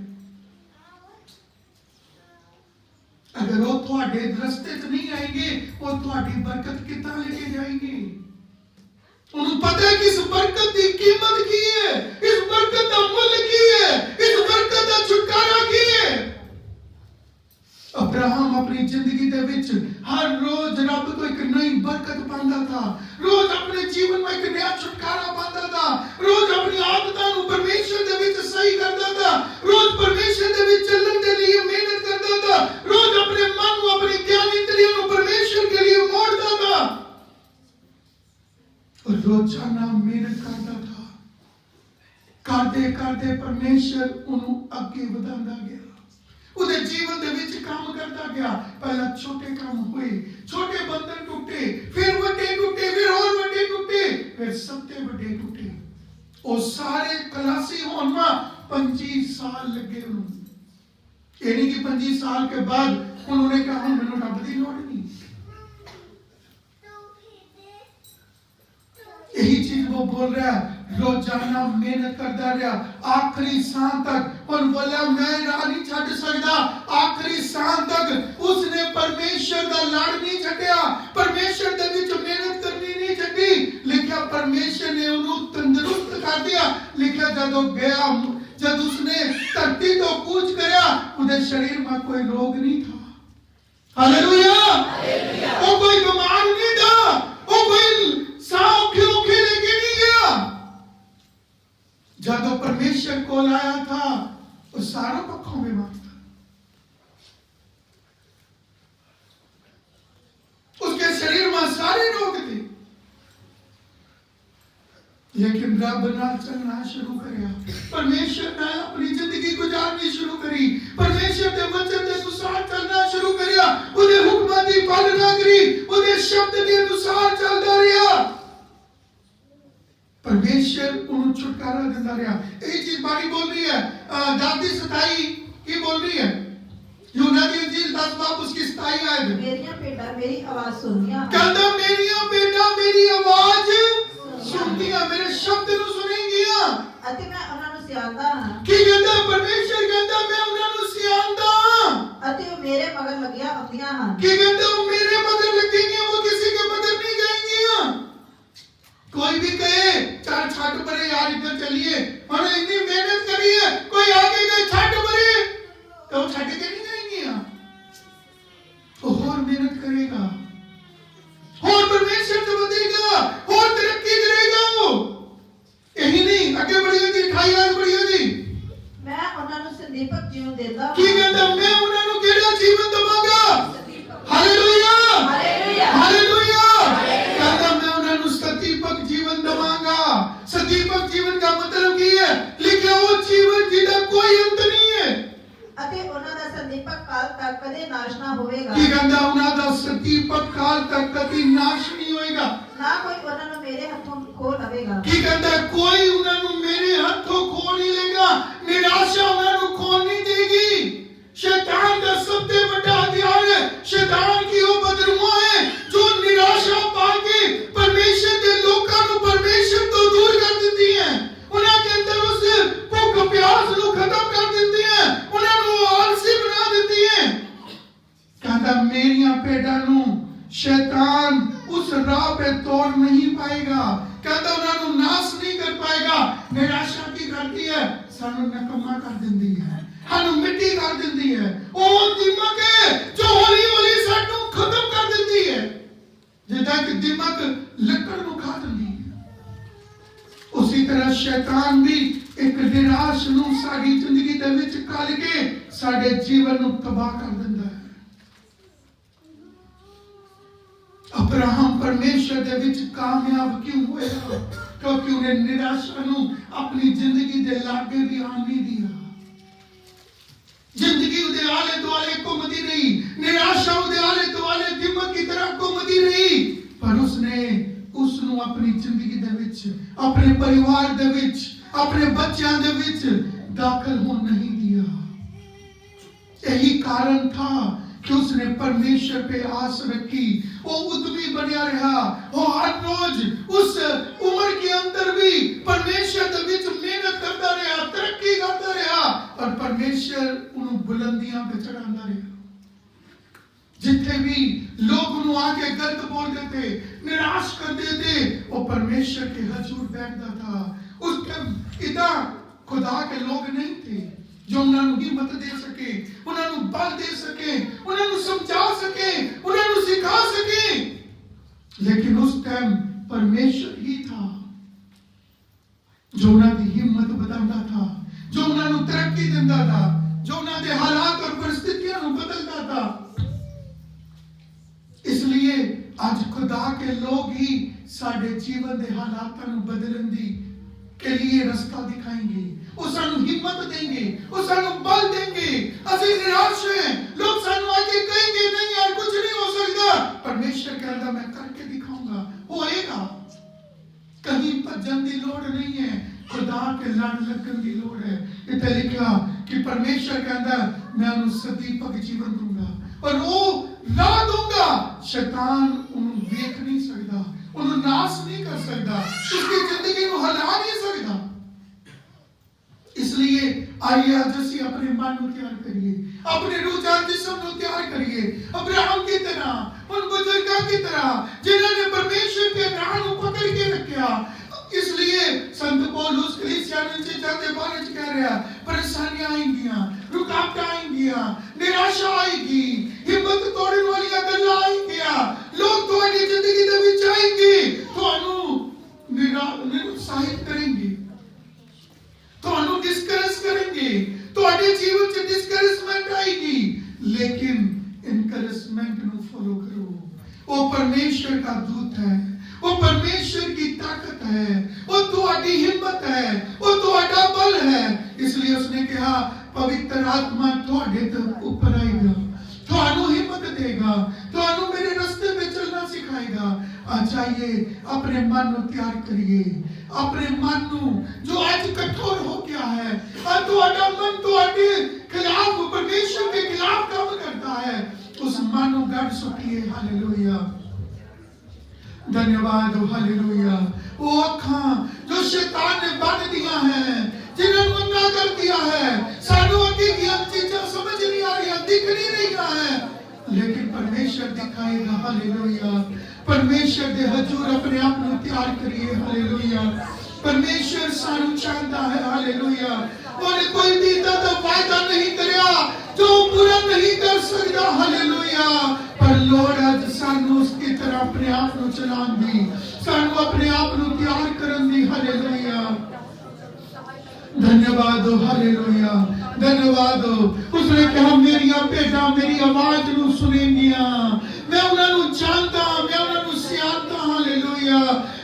अगर वो थोड़े रास्ते से नहीं आएंगे, वो थोड़ी बरकत कितना लेके जाएंगे। उन्हें पता है कि इस बरकत की कीमत की है, इस बरकत का मूल्य की है, इस बरकत का छुटकारा की है। अब्राहम अपनी जिंदगी दे विच हर रोज रब को एक नई बरकत पांदा था, रोज अपने जीवन में एक नया छुटकारा पांदा था, रोज अपनी आदतों को परमेश्वर दे विच सही करता था, रोज परमेश्वर दे विच चलने के लिए मेहनत करता था, रोज अपने मन को, अपनी ज्ञान इंद्रियों को परमेश्वर के लिए मोड़ता था, और रोजाना मेहनत करता था। करते करते परमेश्वर उन्हें आगे बढ़ाता गया, उदे जीवन दे विच काम करता गया। पहला छोटे काम हुए, छोटे बंधन टूटे, फिर वड्डे टूटे, फिर और वड्डे टूटे, फिर सबते वड्डे टूटे। और सारे खलासी होने में 25 साल लगे उन्होंने। ये नहीं कि 25 साल के बाद उन्होंने कहा मैंने रब दी लोड़ नहीं। यही चीज वो बोल रहा है, रोजाना मेहनत करता रहा आखिरी सांस तक, और बोला मैं राह नहीं छड़ सकता, आखिरी साह तक उसने परमेश्वर का लड़ नहीं छड्डिया, परमेश्वर दे विच मेहनत करनी नहीं छड्डी। लिखा परमेश्वर ने उन्हें तंदुरुस्त कर दिया। लिखा जदों गया, जब उसने धरती तो कूच करया, उसके शरीर में कोई रोग नहीं था। हालेलुया, वो कोई बीमार नहीं था, वो कोई सांप औखे लेके नहीं गया। जब परमेश्वर को लाया था वो सारों पक्षों बीमार था। उसके शरीर में सारे रोग थे, लेकिन रब नाल चलना शुरू करया। परमेश्वर नाल अपनी जिंदगी गुजारनी शुरू करी, परमेश्वर के वचन के अनुसार चलना शुरू करया, उहदे हुक्मां दी पालना करी, उहदे शब्द के अनुसार चलदा रहा। परमेश्वर उन्हें छुटकारा देता रहा। एक चीज बारी बोल रही है, दादी 27 की बोल रही है, यूहन्ना की इंजील 10 बाब उसकी 27 आयत। मेरियां भेडां मेरी आवाज सुनदियां, कहंदा मेरियां भेडां मेरी आवाज सुनदियां, मेरे शब्द नु सुनेंगियां, अते मैं उन्हां नूं सिखांदा हां। की कहंदा परमेश्वर कहंदा मैं उन्हां नूं सिखांदा हां, अते वो मेरे मगर लगिया आउंदियां हन। की कहंदा वो मेरे मगर लगेंगियां, वो किसी के मगर नहीं जाएंगियां। कोई भी कहे चल छट परे यार इधर चलिए, हमने इतनी मेहनत करी है, कोई आगे गए छट परे, तो छट के नहीं जाएंगियां, वो और मेहनत करेगा, और परमेश्वर से बढ़ेगा, और तरक्की करेगा। वो यही नहीं, आगे बढ़िए जी, 28 आगे बढ़िए जी। मैं उन्हां नूं संदीपक जीवन देंदा की कहंदा मैं उन्हां नूं केड़ा जीवन दवांगा। Hallelujah, hallelujah, hallelujah. कहंदा मैं उन्हां नूं सदीपक जीवन दवांगा। सदीपक जीवन का मतलब की है? लिखा वो जीवन जिहदा कोई अंत नहीं है, अते उन्हां दा संदीपक काल तक कदे नाश ना होवेगा। की कहंदा उन्हां दा सदीपक काल तक कभी नाश नहीं होएगा, ना कोई उन्हां नूं मेरे हथों खो लवेगा। की कहंदा कोई उन्हां नूं मेरे हाथों खो नहीं लेगा, निराशा उन्हां नूं खो नहीं देगी। शैतान का सबसे बड़ा हथियार है, शैतान की वो बदरुआ है जो निराशा पाके परमेश्वर के लोकां नूं परमेश्वर तो दूर कर देती है, उन्हां के अंदर उस भूख प्यास नूं खत्म कर देती है, उन्हां नूं आलसी बना देती है। कहता मेरियां भेडां नूं शैतान उस राह पे तोड़ नहीं पाएगा, कहता उन्हां नूं नाश नहीं कर पाएगा। निराशा की करती है, सानू नकम्मा कर देती है, सानू मिट्टी कर देती है, वो दिमाग है जो हौली हौली सानू खत्म कर देती है, जिदा कि दिमाग लकड़ नूं खा देती है। उसी तरह शैतान भी एक निराश नूं साडी जिंदगी दे विच घाल के साडे जीवन नूं तबाह कर दिंदा है। अब्राहम परमेश्वर दे विच कामयाब क्यों होया? क्योंकि उन्हें निराशा नूं अपनी जिंदगी दे लागे भी आन नहीं दिया। जिंदगी उदे आले दुआले घूमती रही, निराशा उदे आले दुआले दिमाग की तरह घूमती रही, पर उसने उसनू अपनी जिंदगी दे विच, अपने परिवार दे विच, अपने बच्चों दे विच दाखिल होने नहीं दिया। यही कारण था कि उसने परमेश्वर पे आस रखी, वो उद्यमी बना रहा, वो हर रोज उस उम्र के अंदर भी परमेश्वर के बीच मेहनत करता रहा, तरक्की करता रहा, और परमेश्वर उन बुलंदियां पे चढ़ाता रहा। जितने भी लोग उन्हें आके गलत बोल देते, निराश कर देते, वो परमेश्वर के हजूर बैठता था। उस टाइम इतना खुदा के लोग नहीं थे जो उन्हें हिम्मत दे सके, उन्हें बल दे सके, उन्हें समझा सके, उन्हें सिखा सके, लेकिन उस टाइम परमेश्वर ही था जो उन्हें हिम्मत बताता था, जो उन्हें तरक्की देता था, जो उन्हें हालात और परिस्थितियां बदलता था। इसलिए आज खुदा के लोग ही साडे जीवन के हालात बदलने के लिए रास्ता दिखाएंगे, वो सानू हिम्मत देंगे, वो सानू बल देंगे। असली निराश हैं, लोग सानू आके कहेंगे नहीं यार कुछ नहीं हो सकता, परमेश्वर कहता मैं करके दिखाऊंगा, होएगा। कहीं भजन की लोड़ नहीं है, खुदा के लड़ लगन की लोड़ है। इतना लिखा कि परमेश्वर कहता मैं उन्हें सदीपक जीवन दूंगा और वो राह दूंगा, शैतान उन्हें देख नहीं सकता, उन्हें नाश नहीं कर सकता, उसकी जिंदगी को हिला नहीं सकता। इसलिए आइए आज ਅਸੀਂ अपने मन को तैयार करें। करिए, अपने रूजान जिस्म को तैयार करिए, अब्राहम की तरह, उन बुजुर्गों की तरह जिन्होंने परमेश्वर के प्राण को पकड़ के रखा। इसलिए संत पौलुस कलीसिया में जाते बारे कह रहा, परेशानियां आएंगी, रुकावटें आएंगी, निराशा आएगी, हिम्मत तोड़ने वाली गल्लां आएंगी, लोग तुम्हारी जिंदगी दे विच आएंगे, ਤੁਹਾਨੂੰ निरुत्साहित करेंगे, ਤੁਹਾਨੂੰ डिस्करेज करेंगे, ਤੁਹਾਡੇ जीवन च डिस्करेजमेंट आएगी, लेकिन इनकरेजमेंट ਨੂੰ फॉलो करो। वो परमेश्वर का दूत है, वो परमेश्वर की ताकत है, वो तुम्हारी हिम्मत है, वो तुम्हारा बल है। इसलिए उसने कहा पवित्र आत्मा तुम्हारे ऊपर आएगा, ਤੁਹਾਨੂੰ हिम्मत देगा, ਤੁਹਾਨੂੰ मेरे रास्ते पे चलना सिखाएगा। आज आइए अपने मन को तैयार करिए, अपने मन को जो आज कठोर हो गया है, और तुम्हारा मन तुम्हारे खिलाफ, परमेश्वर के खिलाफ काम करता है, उस मन को गढ़ सुटिए। हालेलुया, धन्यवाद, हालेलुया। वो अखां जो शैतान ने बंद दिया है, जिन्होंने मना कर दिया है, सानू अगे की चीजें समझ नहीं आ रही, दिख नहीं रही है, लेकिन परमेश्वर दिखाएगा। हालेलुया, परमेश्वर दे हजूर अपने आप को तैयार करिए। हालेलुया, परमेश्वर सानू चाहता है। हालेलुया, और कोई भी दादा वायदा नहीं करया जो पूरा नहीं कर सकता। हालेलुया, पर लोड़ आज सानू उसकी तरह अपने आप को चलान दी, सानू अपने आप को तैयार करन दी। हालेलुया, धन्यवाद हो। हालेलुया, धन्यवाद हो। उसने कहा मेरी भेड़ा मेरी आवाज को सुनेंगियां, मैं उन्हें जानता, मैं उन्हें सियानता। हालेलुया,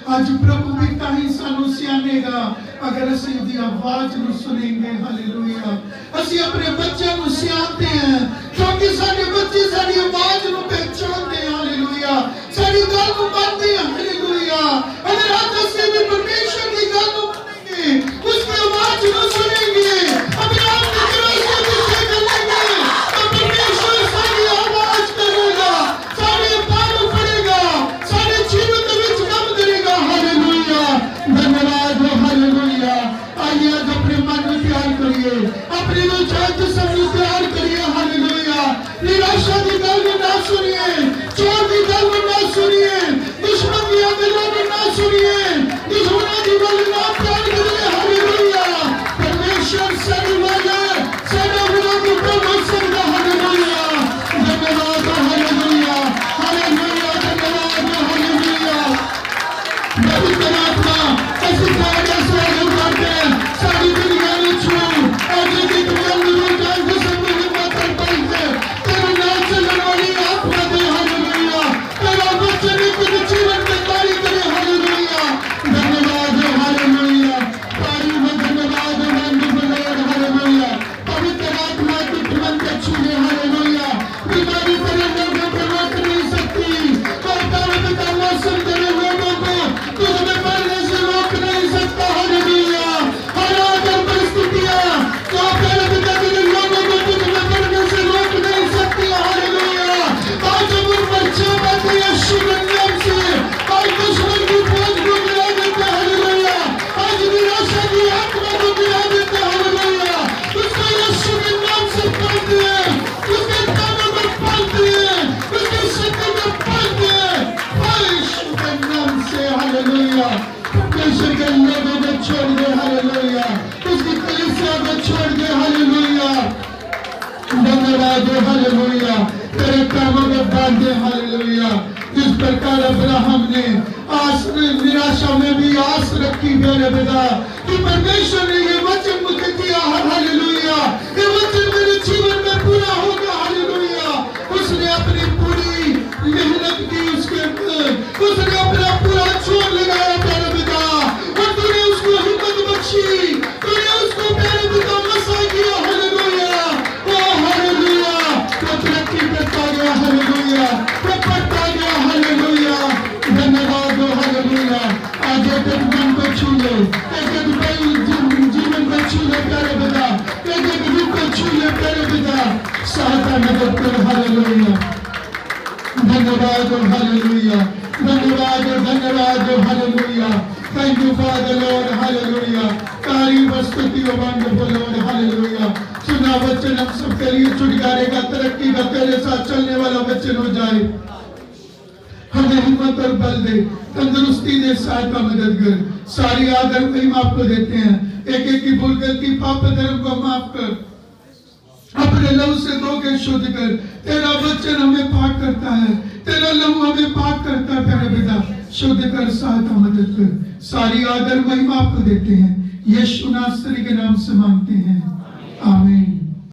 आज प्रभु भी ताही सानू सियानेगा अगर असि उसकी आवाज को सुनेंगे। हालेलुया, असि अपने बच्चों को सियानते हैं क्योंकि सारे बच्चे सारी आवाज को पहचानते हैं। हालेलुया, सारी गल को मानते हैं। हालेलुया, अगर आज असि भी परमेश्वर की गल को मानेंगे, उसकी आवाज को सुनेंगे, अपने आप को विश्वास करेंगे, तो परमेश्वर सारी आवाज करेगा, सारे पार पड़ेगा, सारे जीवन में काम करेगा। हालेलुया, धन्यवाद हो। हालेलुया, आइए आज अपने मन को तैयार करिए, अपने विचार जिस्म तैयार करिए। हालेलुया, निराशा की गल ना सुनिए, चोर की गल ना सुनिए, दुश्मन की गलों को ना सुनिए, दुश्मनों की गल ना प्यार करिए। हालेलुया, परमेश्वर सर्ववाला सारा विरोधी प्रभु सर्वदा। हालेलुया, धन्यवाद। हालेलुया, हालेलुया, धन्यवाद। हालेलुया, पवित्र आत्मा ऐसी सारे स्वागत करते हैं सारी दुनिया में छू और जो कि तुम लोग जान को सब हिम्मत कर पाएंगे तेरे नाम चलने वाली आत्मा दे। हालेलुया, तेरा वचन कुछ जीवन में कार्य करे। हालेलुया, धन्यवाद। हालेलुया, तारीफ है, धन्यवाद। हालेलुया, पवित्र आत्मा की तुरंत छू ले। हालेलुया, बीमारी तेरे लोगों को रोक नहीं सकती, और दावत का मौसम तेरे लोगों को तुझमें पढ़ने से रोक नहीं सकता। हालेलुया, हालात और परिस्थितियां तो तेरे पिता के लोगों को तुझमें पढ़ने से रोक नहीं सकती। हालेलुया, आज हम उन पर चेतावनी यीशु के नाम से आज दुश्मन की फौज को गिरा देते। हालेलुया, आज निराशा की आत्मा को गिरा देते। हालेलुया, उसको यीशु के नाम से पालते हैं, उसके कानों को पालते हैं, उसके शक्ति को पालते हैं यीशु के नाम से। हालेलुया, परमेश्वर के लोगों को छोड़ दे। हालेलुया, उसकी कलीसिया को छोड़ दे। हालेलुया, धन्यवाद। हालेलुया, तेरे कामों में बांध दे। हालेलुया, जिस प्रकार अब्राहम ने आस निराशा में भी आस रखी मेरे पिता कि परमेश्वर ने ये वचन मुझे दिया। हालेलुया, ये वचन मेरे जीवन में पूरा होगा। हालेलुया, उसने अपनी पूरी मेहनत की, उसने अपना पूरा जोर लगाया मेरे पिता, और तूने उसको हिम्मत बख्शी, तूने उसको मेरे पिता मसा किया। हालेलुया, ओ हालेलुया, वो तरक्की करता गया। हालेलुया, वो बढ़ता गया। हालेलुया, धन्यवाद। हालेलुया, आज एक मन को छू ले, एक जीवन को छू ले प्यारे पिता, एक रूप को छू ले प्यारे पिता, सहायता मदद कर। हालेलुया, धन्यवाद। हालेलुया, धन्यवाद। धन्यवाद। Hallelujah, thank you father Lord. Hallelujah, तारीफ स्तुति वंडरफुल लॉर्ड, हालेलुया। सुना वचन हम सबके लिए छुटकारे का, तरक्की का, तेरे साथ चलने वाला वचन हो जाए। हमें हिम्मत और बल दे, तंदुरुस्ती दे, सहायता मदद कर। सारी आदर महिमा आपको देते हैं। एक एक की भूल गलती पाप धर्म को माफ कर, अपने लहू से धो के शुद्ध कर। तेरा वचन हमें पाक करता है, तेरा लहू हमें पाक करता है। प्यारे पिता शुद्ध कर, सहायता मदद कर। सारी आदर महिमा आपको देते हैं, यीशु नासरी के नाम से मांगते हैं, आमीन।